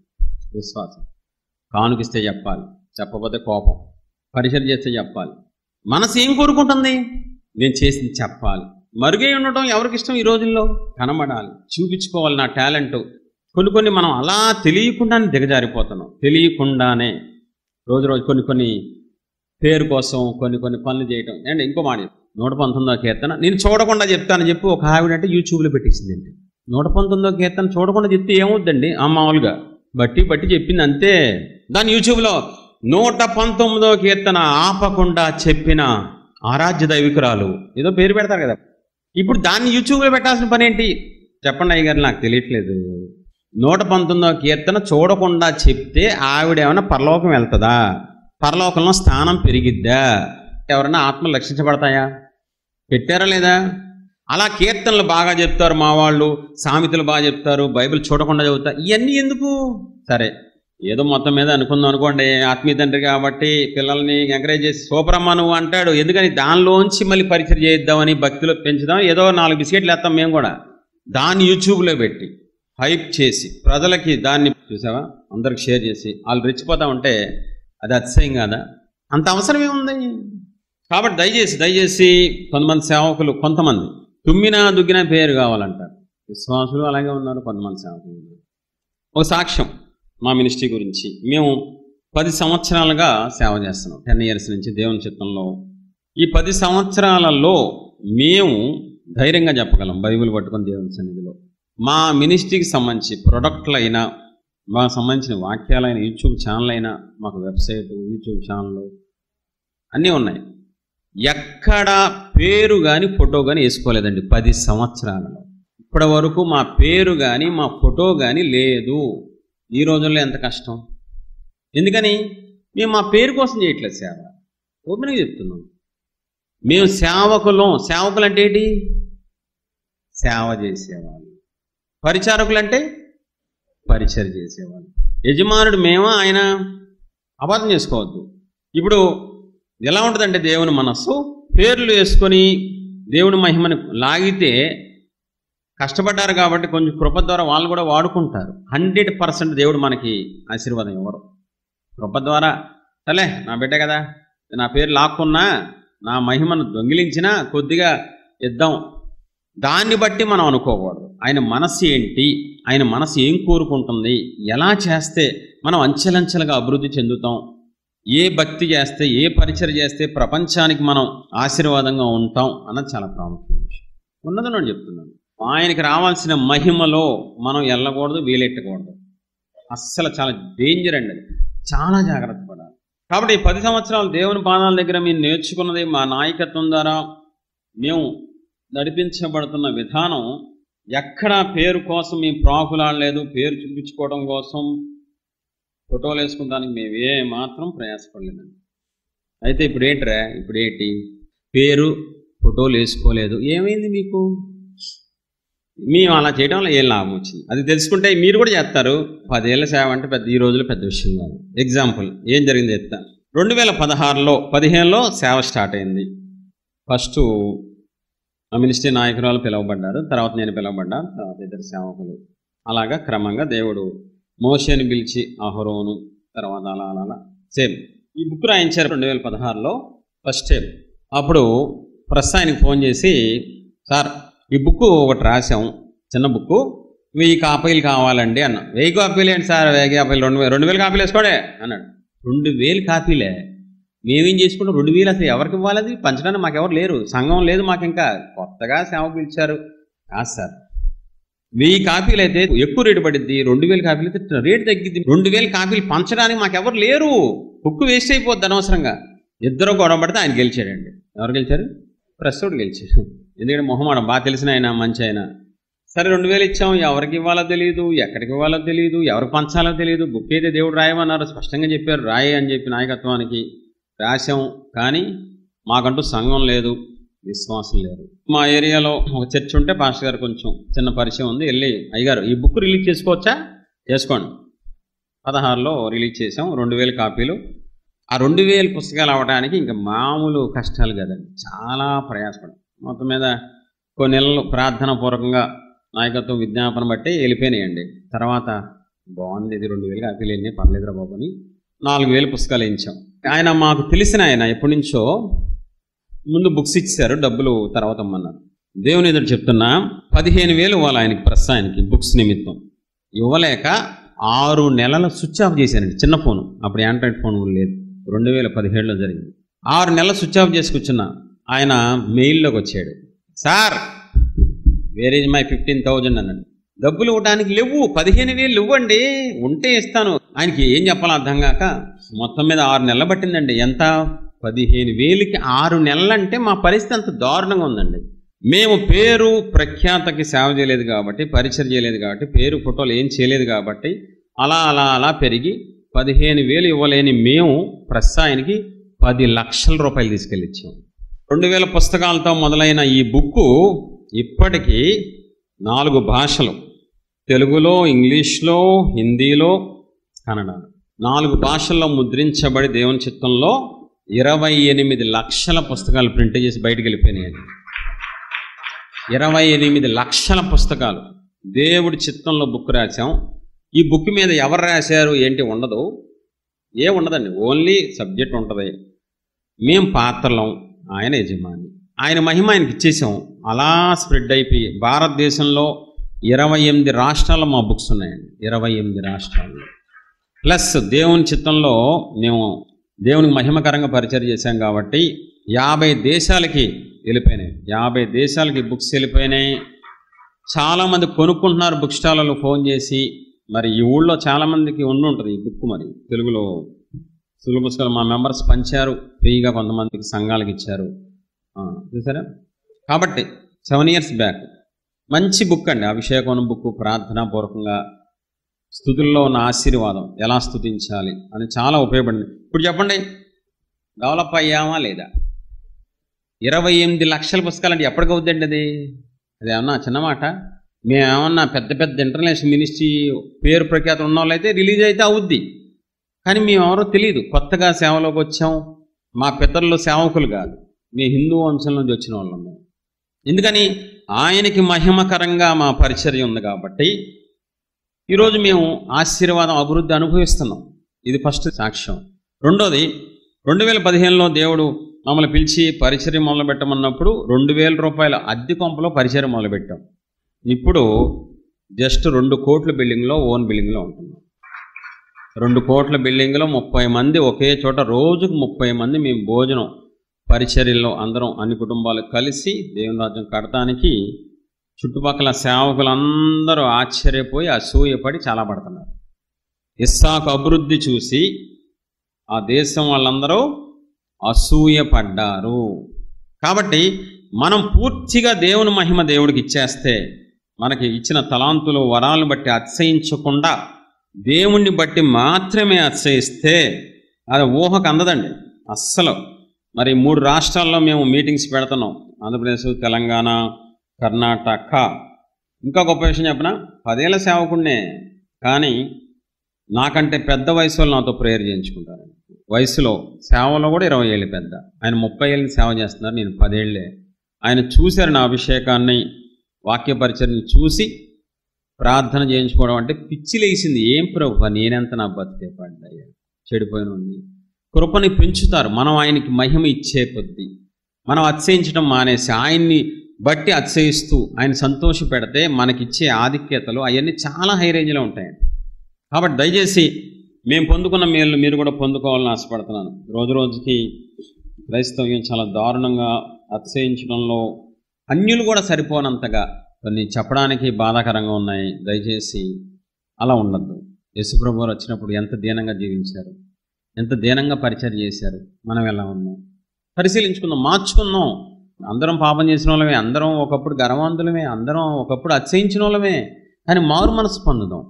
విశ్వాసం కానుకిస్తే చెప్పాలి, చెప్పకపోతే కోపం, పరిచయం చేస్తే చెప్పాలి. మనసు ఏం కోరుకుంటుంది? నేను చేసింది చెప్పాలి. మరుగై ఉండటం ఎవరికి ఇష్టం? ఈ రోజుల్లో కనబడాలి, చూపించుకోవాలి నా టాలెంట్. కొన్ని మనం అలా తెలియకుండానే దిగజారిపోతున్నాం. తెలియకుండానే రోజు కొన్ని పేరు కోసం కొన్ని పనులు చేయటం. అండ్ ఇంకో మాట, 119వ కీర్తన నేను చూడకుండా చెప్తానని చెప్పి ఒక ఆవిడంటే యూట్యూబ్లో పెట్టేసిందండి. 119వ కీర్తన చూడకుండా చెప్తే ఏమవుద్దండి? మామూలుగా బట్టి చెప్పింది అంతే. దాని యూట్యూబ్లో 119వ కీర్తన ఆపకుండా చెప్పిన ఆరాధ్య దైవికురాలు ఏదో పేరు పెడతారు కదా. ఇప్పుడు దాన్ని యూట్యూబ్లో పెట్టాల్సిన పని ఏంటి చెప్పండి అయ్యగారు? నాకు తెలియట్లేదు. 119వ కీర్తన చూడకుండా చెప్తే ఆవిడ ఏమైనా పరలోకం వెళ్తుందా? పరలోకంలో స్థానం పెరిగిద్దా? ఎవరైనా ఆత్మలు రక్షించబడతాయా? పెట్టారా లేదా? అలా కీర్తనలు బాగా చెప్తారు మా వాళ్ళు, సామెతలు బాగా చెప్తారు, బైబిల్ చూడకుండా చదువుతారు. ఇవన్నీ ఎందుకు? సరే ఏదో మొత్తం మీద అనుకుందాం అనుకోండి, ఆత్మీయ తండ్రి కాబట్టి పిల్లల్ని ఎంకరేజ్ చేసి సూపరమ్మ నువ్వు అంటాడు. ఎందుకని? దానిలోంచి మళ్ళీ పరిచయం చేద్దామని, భక్తిలో పెంచుదాం, ఏదో 4 బిస్కెట్లు వేస్తాం మేము కూడా. దాన్ని యూట్యూబ్లో పెట్టి హైప్ చేసి ప్రజలకి దాన్ని చూసావా అందరికి షేర్ చేసి వాళ్ళు రెచ్చిపోతా ఉంటే అది అతిశయం కాదా? అంత అవసరం ఏముంది? కాబట్టి దయచేసి కొంతమంది సేవకులు, కొంతమంది తుమ్మినా దుగ్గినా పేరు కావాలంటారు. విశ్వాసులు అలాగే ఉన్నారు, కొంతమంది సేవకులు ఉన్నారు. ఒక సాక్ష్యం మా మినిస్ట్రీ గురించి. మేము 10 సంవత్సరాలుగా సేవ చేస్తున్నాం, 10 years నుంచి దేవుని చిత్తంలో. ఈ 10 సంవత్సరాలలో మేము ధైర్యంగా చెప్పగలం, బైబిల్ పట్టుకొని దేవుని సన్నిధిలో మా మినిస్ట్రీకి సంబంధించి ప్రొడక్ట్లు అయినా, మాకు సంబంధించిన వాక్యాలైన, యూట్యూబ్ ఛానల్ అయినా, మాకు వెబ్సైట్, యూట్యూబ్ ఛానల్ అన్నీ ఉన్నాయి. ఎక్కడ పేరు కానీ ఫోటో కానీ వేసుకోలేదండి 10 సంవత్సరాలలో. ఇప్పటి వరకు మా పేరు కానీ మా ఫోటో కానీ లేదు. ఈ రోజుల్లో ఎంత కష్టం. ఎందుకని? మేము మా పేరు కోసం చేయట్లేదు సేవ. ఓపెన్గా చెప్తున్నాం, మేము సేవకులు అంటే ఏంటి? సేవ చేసేవాళ్ళు. పరిచారకులు అంటే పరిచర్య చేసేవాళ్ళు. యజమానుడు మేమా ఆయన? అబద్ధం చేసుకోవద్దు. ఇప్పుడు ఎలా ఉంటుందంటే దేవుని మనస్సు పేర్లు వేసుకొని దేవుని మహిమని లాగితే కష్టపడ్డారు కాబట్టి కొంచెం కృప ద్వారా వాళ్ళు కూడా వాడుకుంటారు. 100% దేవుడు మనకి ఆశీర్వాదం ఇవ్వరు. కృప ద్వారా సరే నా బిడ్డ కదా, నా పేరు లాక్కున్నా, నా మహిమను దొంగిలించినా కొద్దిగా ఇద్దాం, దాన్ని బట్టి మనం అనుకోకూడదు. ఆయన మనస్సు ఏంటి, ఆయన మనసు ఏం కోరుకుంటుంది, ఎలా చేస్తే మనం అంచెలంచెలుగా అభివృద్ధి చెందుతాం, ఏ భక్తి చేస్తే, ఏ పరిచర్య చేస్తే ప్రపంచానికి మనం ఆశీర్వాదంగా ఉంటాం అన్నది చాలా ప్రాముఖ్యమైన విషయం. ఉన్నదని నేను చెప్తున్నాను. ఆయనకి రావాల్సిన మహిమలో మనం వెళ్ళకూడదు, వీలెట్టకూడదు. అస్సలు చాలా డేంజర్ అండి అది. చాలా జాగ్రత్త పడాలి. కాబట్టి 10 సంవత్సరాలు దేవుని పాదాల దగ్గర మేము నేర్చుకున్నది, మా నాయకత్వం ద్వారా మేము నడిపించబడుతున్న విధానం ఎక్కడా పేరు కోసం మేము ప్రాకులాడలేదు, పేరు చూపించుకోవడం కోసం ఫోటోలు వేసుకుంటానికి మేము ఏ మాత్రం ప్రయాసపడలేదండి. అయితే ఇప్పుడు ఏంటి పేరు ఫోటోలు వేసుకోలేదు, ఏమైంది మీకు? మేము అలా చేయడం వల్ల ఏం లాభం వచ్చింది? అది తెలుసుకుంటే మీరు కూడా చేస్తారు. 10 ఏళ్ల సేవ అంటే ఈ రోజుల్లో పెద్ద విషయం కాదు. ఎగ్జాంపుల్ ఏం జరిగింది చెప్తాను. 2015లో సేవ స్టార్ట్ అయింది. ఫస్ట్ మినిస్ట్రీ నాయకురాలు పిలువబడ్డారు, తర్వాత నేను పిలువబడ్డా, తర్వాత ఇద్దరు సేవకులు. అలాగా క్రమంగా దేవుడు మోషేని పిలిచి అహరోను, తర్వాత అలా సేమ్ ఈ బుక్ రాయించారు 2016లో ఫస్ట్ టైం. అప్పుడు ప్రెస్ ఆయనకి ఫోన్ చేసి, సార్ ఈ బుక్ ఒకటి రాసాం, చిన్న బుక్, 1000 కాపీలు కావాలండి అన్న. 1000 కాపీలు ఏంటి సార్? 1000 కాపీలు 2000 కాపీలు వేసుకోడే అన్నాడు. 2000 కాపీలే? మేమేం చేసుకుంటాం? 2000 అసలు ఎవరికి ఇవ్వాలి? అది పంచడానికి మాకెవరు లేరు, సంఘం లేదు మాకు, ఇంకా కొత్తగా సేవకు ఇచ్చారు. కాదు సార్, 1000 కాపీలు అయితే ఎక్కువ రేటు పడిద్ది, 2000 కాపీలు అయితే రేటు తగ్గిద్ది. 2000 కాపీలు పంచడానికి మాకెవరు లేరు, బుక్ వేస్ట్ అయిపోద్ది అనవసరంగా. ఇద్దరు గొడవ పడితే ఆయన గెలిచాడండి. ఎవరు గెలిచారు? ప్రెస్టోడు గెలిచాడు. ఎందుకంటే మొహమాడం బాగా తెలిసిన ఆయన, మంచి ఆయన. సరే 2000 ఇచ్చాం, ఎవరికి ఇవ్వాలో తెలియదు, ఎక్కడికి ఇవ్వాలో తెలియదు, ఎవరికి పంచాలో తెలియదు. బుక్ అయితే దేవుడు రాయమన్నారు, స్పష్టంగా చెప్పారు రాయి అని చెప్పి నాయకత్వానికి రాశాం. కానీ మాకంటూ సంఘం లేదు, విశ్వాసం లేదు. మా ఏరియాలో ఒక చర్చ్ ఉంటే పాస్టర్ గారు కొంచెం చిన్న పరిచయం ఉంది, వెళ్ళి అయ్యగారు ఈ బుక్ రిలీజ్ చేసుకోవచ్చా? చేసుకోండి. 16లో రిలీజ్ చేసాం, 2000 కాపీలు. ఆ 2000 పుస్తకాలు అవ్వడానికి ఇంకా మామూలు కష్టాలు కదండి, చాలా ప్రయాసపడ్డాం. మొత్తం మీద కొన్ని నెలలు ప్రార్థన పూర్వకంగా నాయకత్వం విజ్ఞాపన బట్టి వెళ్ళిపోయినాయండి. తర్వాత బాగుంది, ఇది 2000 కాపీలు వెళ్ళినాయి, పర్లేదురా బాబు అని 4000 పుస్తకాలు వేయించాం. ఆయన మాకు తెలిసిన ఆయన, ఎప్పటి నుంచో ముందు బుక్స్ ఇచ్చారు, డబ్బులు తర్వాత అమ్మన్నారు. దేవుని ఎదురు చెప్తున్నా, 15,000 ఇవ్వాలి ఆయనకి, ప్రెస్ ఆయనకి బుక్స్ నిమిత్తం. ఇవ్వలేక 6 నెలలు స్విచ్ ఆఫ్ చేశానండి. చిన్న ఫోను, అప్పుడు ఆండ్రాయిడ్ ఫోన్ కూడా లేదు, 2017లో జరిగింది. 6 నెలలు స్విచ్ ఆఫ్ చేసి కూర్చున్నా. ఆయన మెయిల్లోకి వచ్చాడు, సార్ వేర్ ఈజ్ మై 15,000 అన్నాడు. డబ్బులు ఇవ్వడానికి లేవు, 15,000 ఇవ్వండి, ఉంటే ఇస్తాను. ఆయనకి ఏం చెప్పాలో అర్థం కాక మొత్తం మీద 6 నెలలు పట్టిందండి. ఎంత? 15,000కి 6 నెలలు అంటే మా పరిస్థితి అంత దారుణంగా ఉందండి. మేము పేరు ప్రఖ్యాతకి సేవ చేయలేదు కాబట్టి, పరిచయం చేయలేదు కాబట్టి, పేరు ఫోటోలు ఏం చేయలేదు కాబట్టి అలా పెరిగి 15,000 ఇవ్వలేని మేము ప్రెస్ ఆయనకి 10 లక్షల రూపాయలు తీసుకెళ్ళిచ్చాం. 2000 పుస్తకాలతో మొదలైన ఈ బుక్కు ఇప్పటికీ 4 భాషలు, తెలుగులో, ఇంగ్లీష్లో, హిందీలో, కన్నడ, 4 భాషల్లో ముద్రించబడి దేవుని చిత్తంలో 28 లక్షల పుస్తకాలు ప్రింట్ చేసి బయటకు వెళ్ళిపోయినాయండి. 28 లక్షల పుస్తకాలు దేవుడి చిత్తంలో బుక్ రాశాం. ఈ బుక్ మీద ఎవరు రాశారు ఏంటి ఉండదు, ఉండదండి, ఓన్లీ సబ్జెక్ట్ ఉంటుంది. మేం పాత్రలం, ఆయన యజమాని, ఆయన మహిమ ఆయనకి ఇచ్చేసాం. అలా స్ప్రెడ్ అయిపోయి భారతదేశంలో 28 రాష్ట్రాల్లో మా బుక్స్ ఉన్నాయండి. 28 రాష్ట్రాల్లో ప్లస్ దేవుని చిత్తంలో మేము దేవునికి మహిమకరంగా పరిచయం చేశాం కాబట్టి 50 దేశాలకి వెళ్ళిపోయినాయి. 50 దేశాలకి బుక్స్ వెళ్ళిపోయినాయి. చాలామంది కొనుక్కుంటున్నారు బుక్ స్టాల్లో ఫోన్ చేసి. మరి ఈ ఊళ్ళో చాలామందికి ఉంటుంది ఈ బుక్. మరి తెలుగులో సులువు పుస్తకాలు మా మెంబర్స్ పంచారు, ఫ్రీగా కొంతమందికి సంఘాలకు ఇచ్చారు, చూసారా. కాబట్టి 7 years బ్యాక్ మంచి బుక్ అండి, అభిషేకం బుక్. ప్రార్థనాపూర్వకంగా స్తుతుల్లో ఉన్న ఆశీర్వాదం, ఎలా స్తుతించాలి అని చాలా ఉపయోగపడింది. ఇప్పుడు చెప్పండి, డెవలప్ అయ్యామా లేదా? 28 లక్షల పుస్తకాలు అంటే ఎప్పటికవుద్దండి అది? అది ఏమన్నా చిన్న మాట? మేమేమన్నా పెద్ద పెద్ద ఇంటర్నేషనల్ మినిస్ట్రీ పేరు ప్రఖ్యాతం ఉన్న వాళ్ళైతే రిలీజ్ అయితే అవుద్ది. కానీ మేమెవరో తెలియదు, కొత్తగా సేవలోకి వచ్చాం, మా పితరులు సేవకులు కాదు, మీ హిందూ వంశం నుంచి వచ్చిన వాళ్ళం మేము. ఎందుకని ఆయనకి మహిమకరంగా మా పరిచర్య ఉంది కాబట్టి ఈరోజు మేము ఆశీర్వాదం అభివృద్ధి అనుభవిస్తున్నాం. ఇది ఫస్ట్ సాక్ష్యం. రెండోది 2015లో దేవుడు మమ్మల్ని పిలిచి పరిచర్య మొదలు పెట్టమన్నప్పుడు 2000 రూపాయల అద్దె కొంపలో పరిచర్య మొదలుపెట్టాం. ఇప్పుడు జస్ట్ 2 కోట్ల బిల్డింగ్లో ఓన్ బిల్డింగ్లో ఉంటున్నాం. 2 కోట్ల బిల్డింగ్లో 30 మంది ఒకే చోట, రోజుకు 30 మంది మేము భోజనం పరిచర్యల్లో అందరం అన్ని కుటుంబాలు కలిసి దేవుని రాజ్యం కడటానికి చుట్టుపక్కల సేవకులందరూ ఆశ్చర్యపోయి అసూయపడి చాలా పడుతున్నారు. ఇస్సాకు అభివృద్ధి చూసి ఆ దేశం వాళ్ళందరూ అసూయపడ్డారు. కాబట్టి మనం పూర్తిగా దేవుని మహిమ దేవుడికి ఇచ్చేస్తే, మనకి ఇచ్చిన తలాంతులు వరాలను బట్టి అతిశయించకుండా దేవుణ్ణి బట్టి మాత్రమే అతిశయిస్తే అది ఊహకు అందదండి అస్సలు. మరి 3 రాష్ట్రాల్లో మేము మీటింగ్స్ పెడుతున్నాం, ఆంధ్రప్రదేశ్, తెలంగాణ, కర్ణాటక. ఇంకా గొప్ప విషయం చెప్పిన 10 ఏళ్ల సేవకుడినే, కానీ నాకంటే పెద్ద వయసు వాళ్ళు నాతో ప్రేయర్ చేయించుకుంటారు. వయసులో సేవలో కూడా 20 ఏళ్ళు పెద్ద. ఆయన 30 ఏళ్ళని సేవ చేస్తున్నారు, నేను 10 ఏళ్ళే. ఆయన చూశారు నా అభిషేకాన్ని, వాక్య పరిచర్ని చూసి ప్రార్థన చేయించుకోవడం అంటే పిచ్చి లేసింది. ఏం ప్రభు, నేనెంత నా బతికే పడ్డాయ్యా, చెడిపోయిన కృపని పెంచుతారు. మనం ఆయనకి మహిమ ఇచ్చే కొద్దీ మనం అతిశయించడం మానేసి ఆయన్ని బట్టి అతిశయిస్తూ ఆయన సంతోష పెడితే మనకిచ్చే ఆధిక్యతలు అవన్నీ చాలా హై రేంజ్లో ఉంటాయండి. కాబట్టి దయచేసి మేము పొందుకున్న మేలు మీరు కూడా పొందుకోవాలని ఆశపడుతున్నాను. రోజు రోజుకి క్రైస్తవ్యం చాలా దారుణంగా అతిశయించడంలో అన్యులు కూడా సరిపోనంతగా కొన్ని చెప్పడానికి బాధాకరంగా ఉన్నాయి. దయచేసి అలా ఉండద్దు. యేసుప్రభు వారు వచ్చినప్పుడు ఎంత దీనంగా జీవించారు, ఎంత దీనంగా పరిచయం చేశారు, మనం ఎలా ఉన్నాం పరిశీలించుకుందాం, మార్చుకుందాం. అందరం పాపం చేసిన వాళ్ళమే, అందరం ఒకప్పుడు గర్వవంతులమే, అందరం ఒకప్పుడు అతిశయించిన వాళ్ళమే. కానీ మారు మనసు పొందుదాం.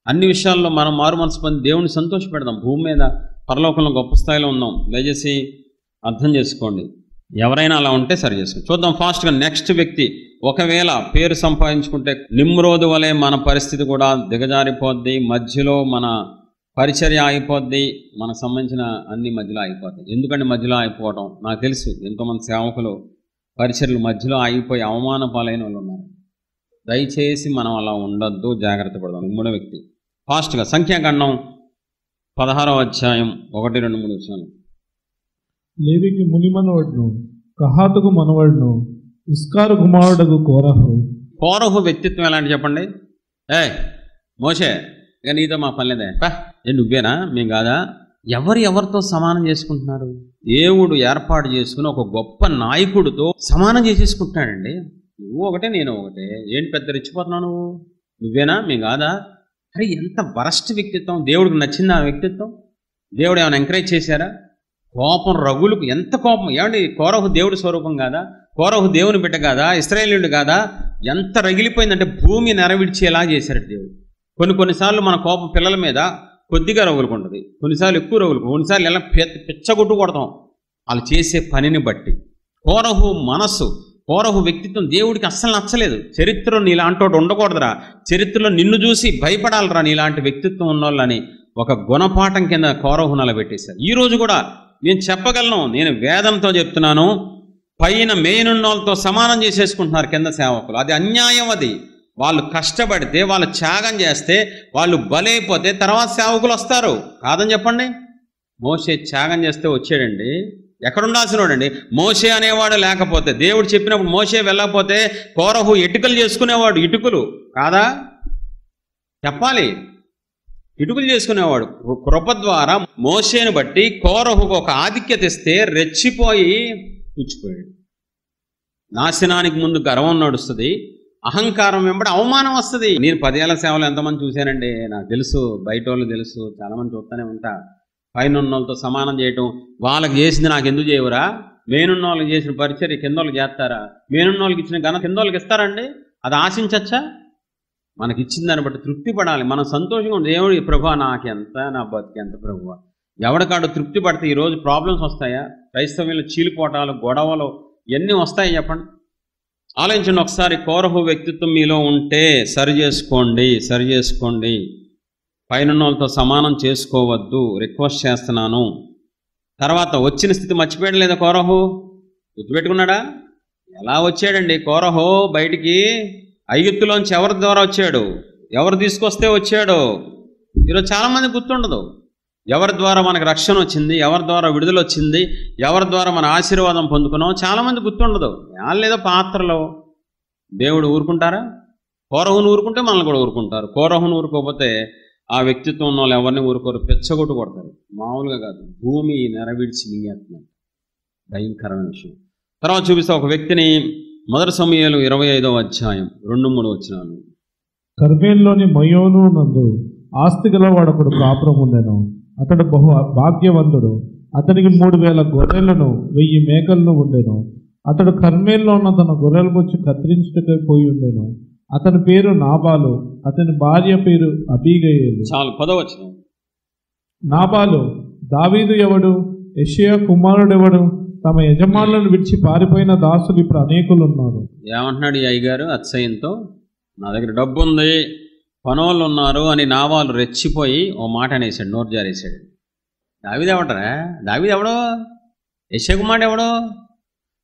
అన్ని విషయాల్లో మనం మారు మనసు పొంది దేవుని సంతోష పెడదాం. భూమి మీద పరలోకంలో గొప్ప స్థాయిలో ఉన్నాం. దయచేసి అర్థం చేసుకోండి. ఎవరైనా అలా ఉంటే సరి చేసుకోండి. చూద్దాం ఫాస్ట్గా. నెక్స్ట్ వ్యక్తి, ఒకవేళ పేరు సంపాదించుకుంటే నిమ్రోదు వలె మన పరిస్థితి కూడా దిగజారిపోద్ది, మధ్యలో మన పరిచర్య ఆగిపోద్ది, మనకు సంబంధించిన అన్ని మధ్యలో ఆగిపోతాయి. ఎందుకంటే మధ్యలో ఆగిపోవడం నాకు తెలుసు, ఎంతోమంది సేవకులు పరిచర్యలు మధ్యలో ఆగిపోయి అవమాన పాలైన వాళ్ళు ఉన్నారు. దయచేసి మనం అలా ఉండొద్దు, జాగ్రత్త పడదాం. 3వ వ్యక్తి ఫాస్ట్గా, సంఖ్యాకాండం 16వ అధ్యాయం 1, 2, 3 వచనాలు. లేవికి ముని మనవడును, కహాతుకు మనవడును, ఇస్కారు కుమారుడుకు కోరహు. కోరహు వ్యక్తిత్వం ఎలాంటి చెప్పండి? మోషే, ఇక నీతో మా పని లేదే, నువ్వేనా, మేము కాదా? ఎవరితో సమానం చేసుకుంటున్నారు? దేవుడు ఏర్పాటు చేసుకుని ఒక గొప్ప నాయకుడితో సమానం చేసేసుకుంటున్నాడండి. నువ్వు ఒకటే, నేను ఒకటే, ఏంటి పెద్ద రెచ్చిపోతున్నావు నువ్వు? నువ్వేనా, మేము కాదా? అరే ఎంత వరస్ట్ వ్యక్తిత్వం! దేవుడికి నచ్చింది ఆ వ్యక్తిత్వం? దేవుడు ఏమైనా ఎంకరేజ్ చేశారా? కోపం రగులుకు, ఎంత కోపం! ఏమండి, కోరహు దేవుడి స్వరూపం కాదా? కోరహు దేవుని బిడ్డ కాదా? ఇశ్రాయేలీయుడు కాదా? ఎంత రగిలిపోయిందంటే భూమి నెరవిడిచేలా చేశారు దేవుడు. కొన్నిసార్లు మన కోపం పిల్లల మీద కొద్దిగా రగులుకుంటుంది, కొన్నిసార్లు ఎక్కువ రగులుకుంటుంది, కొన్నిసార్లు ఎలా పిచ్చగొట్టు కొడతాం వాళ్ళు చేసే పనిని బట్టి. కోరహు మనస్సు, కోరహు వ్యక్తిత్వం దేవుడికి అస్సలు నచ్చలేదు. చరిత్రలో నీలాంటోడు ఉండకూడదురా, చరిత్రలో నిన్ను చూసి భయపడాలరా నీలాంటి వ్యక్తిత్వం ఉన్నోళ్ళని ఒక గుణపాఠం కింద కోరహు నిలబెట్టేశారు. ఈరోజు కూడా నేను చెప్పగలను, నేను వేదంతో చెప్తున్నాను, పైన మేనున్నోళ్ళతో సమానం చేసేసుకుంటున్నారు కింద సేవకులు. అది అన్యాయం. అది వాళ్ళు కష్టపడితే, వాళ్ళు త్యాగం చేస్తే, వాళ్ళు బలైపోతే తర్వాత సేవకులు వస్తారు. కాదని చెప్పండి. మోషే త్యాగం చేస్తే వచ్చాడండి, ఎక్కడుండాల్సినోడండి. మోషే అనేవాడు లేకపోతే, దేవుడు చెప్పినప్పుడు మోషే వెళ్ళకపోతే కోరహు ఇటుకలు చేసుకునేవాడు. ఇటుకలు కాదా చెప్పాలి, ఇటుకలు చేసుకునేవాడు. కృప ద్వారా మోషేను బట్టి కోరహుకు ఒక ఆధిక్యత ఇస్తే రెచ్చిపోయి కూర్చుపోయాడు. నాశనానికి ముందు గర్వం నడుస్తుంది, అహంకారం వెంబడి అవమానం వస్తుంది. నేను 10 ఏళ్ల సేవలు ఎంతమంది చూశానండి, నాకు తెలుసు, బయట వాళ్ళు తెలుసు, చాలామంది చూస్తూనే ఉంటా. పైన ఉన్న వాళ్ళతో సమానం చేయటం, వాళ్ళకి చేసింది నాకు ఎందుకు చేయవురా? మేనున్న వాళ్ళకి చేసిన పరిచర్య కింద వాళ్ళకి చేస్తారా? మేనున్న వాళ్ళకి ఇచ్చిన ఘనత కింద వాళ్ళకి ఇస్తారండి? అది ఆశించచ్చా? మనకి ఇచ్చిన దాన్ని బట్టి తృప్తి పడాలి, మనం సంతోషంగా ఉంటుంది. దేవుడు ప్రభువా నాకెంత, నా బతికెంత ప్రభువా. ఎవడికాడు తృప్తి పడితే ఈరోజు ప్రాబ్లమ్స్ వస్తాయా? క్రైస్తవ్యంలో చీలిపోటాలు, గొడవలు ఎన్ని వస్తాయి చెప్పండి? ఆలోచించండి ఒకసారి. కోరహు వ్యక్తిత్వం మీలో ఉంటే సరి చేసుకోండి. పైన వాళ్ళతో సమానం చేసుకోవద్దు, రిక్వెస్ట్ చేస్తున్నాను. తర్వాత వచ్చిన స్థితి మర్చిపోయడం లేదా కోరహు? గుర్తుపెట్టుకున్నాడా? ఎలా వచ్చాడండి కోరహు బయటికి? ఐగుప్తులోంచి ఎవరి ద్వారా వచ్చాడు? ఎవరు తీసుకొస్తే వచ్చాడు? ఈరోజు చాలామంది గుర్తుండదు. ఎవరి ద్వారా మనకు రక్షణ వచ్చింది, ఎవరి ద్వారా విడుదల వచ్చింది, ఎవరి ద్వారా మన ఆశీర్వాదం పొందుకున్నాం, చాలామంది గుర్తుండదు. లేదో పాత్రలో దేవుడు ఊరుకుంటారా? కోరహును ఊరుకుంటే మనల్ని కూడా ఊరుకుంటారు. కోరహును ఊరుకోకపోతే ఆ వ్యక్తిత్వం ఉన్న వాళ్ళు ఎవరిని ఊరుకోరు, పెచ్చగొట్టు కొడతారు. మామూలుగా కాదు, భూమి నెరవిడిచి మింగేస్తున్నారు. భయంకరమైన విషయం. తర్వాత చూపిస్తా ఒక వ్యక్తిని. మొదటి సమూయేలు 25వ అధ్యాయం 2-3 వచనాలు. కర్మేల్లోని మయోను నందు ఆస్తి గలవాడొకడు కాపురం ఉండెను. అతడు బహు భాగ్యవంతుడు. అతనికి 3000 గొర్రెలను 1000 మేకలను ఉండెను. అతడు కర్మేల్లో ఉన్న తన గొర్రెల బొచ్చు కత్తిరించుటకై పోయి ఉండెను. అతని పేరు నాబాలు, అతని భార్య పేరు అబీగయేలు. చాలు, 10వ వచనం. నాబాలు, దావీదు ఎవడు, యెషయా కుమారుడెవడు? తమ యజమానులను విడిచి పారిపోయిన దాసులు ఇప్పుడు అనేకులు ఉన్నారు. ఏమంటున్నాడు ఈ అయ్యగారు అత్సయంతో? నా దగ్గర డబ్బు ఉంది, పనోళ్ళు ఉన్నారు అని నాబాలు రెచ్చిపోయి ఓ మాట అనేసాడు, నోరు జారేసాడు. దావీదు ఎవడరా? దావీదు ఎవడు? యెషయా కుమారుడు ఎవడు?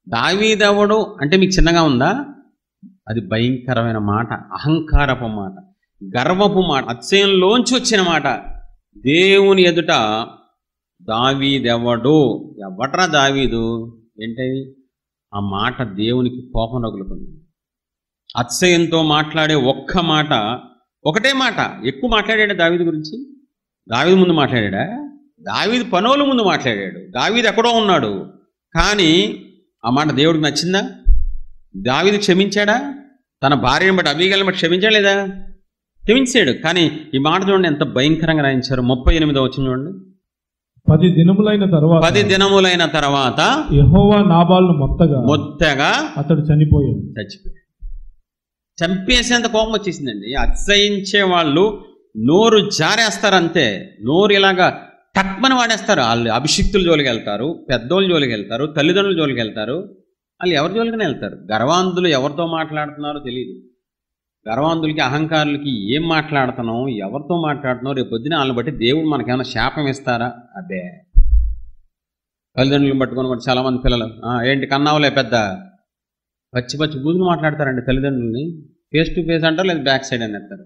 దావీదు ఎవడు అంటే మీకు చిన్నగా ఉందా? అది భయంకరమైన మాట, అహంకారపు మాట, గర్వపు మాట, అత్సయంలోంచి వచ్చిన మాట. దేవుని ఎదుట దావీదెవడు? ఎవట్రా దావీదు? ఏంటది? ఆ మాట దేవునికి కోపం రగులుకుంది. అత్సయంతో మాట్లాడే ఒక్క మాట, ఒకటే మాట. ఎక్కువ మాట్లాడాడా దావీదు గురించి? దావీదు ముందు మాట్లాడా? దావీదు పనోలు ముందు మాట్లాడాడు. దావీదు ఎక్కడో ఉన్నాడు, కానీ ఆ మాట దేవుడికి నచ్చిందా? దావీదు క్షమించాడా? తన భార్యను బట్టి అబీగయల్ని బట్టి క్షమించాడా లేదా? క్షమించాడు. కానీ ఈ మాట చూడండి ఎంత భయంకరంగా రాయించారు. 38వ వచనం చూడండి. 10 దినములైన తర్వాత యెహోవా నాబాలును మొత్తగా అతడు చచ్చిపోయాడు. చంపేసేంత కోపం వచ్చేసిందండి. అత్సహించే వాళ్ళు నోరు జారేస్తారంతే. నోరు ఇలాగా తక్కువని వాడేస్తారు. వాళ్ళు అభిషిక్తుల జోలికి వెళ్తారు, పెద్దోళ్ళ జోలికి వెళ్తారు, తల్లిదండ్రుల జోలికి వెళ్తారు. వాళ్ళు ఎవరి జోలికనే వెళ్తారు. గర్వాంధులు ఎవరితో మాట్లాడుతున్నారో తెలియదు. గర్వాంధులకి, అహంకారులకి ఏం మాట్లాడుతున్నాం, ఎవరితో మాట్లాడుతున్నాం, రేపు పొద్దున వాళ్ళని బట్టి దేవుడు మనకేమైనా శాపం ఇస్తారా? అదే తల్లిదండ్రులను పట్టుకొని కూడా చాలామంది పిల్లలు ఏంటి కన్నావులే పెద్ద పచ్చి బూతులు మాట్లాడతారండి తల్లిదండ్రులని. ఫేస్ టు ఫేస్ అంటారు, లేదా బ్యాక్ సైడ్ అని అంటారు.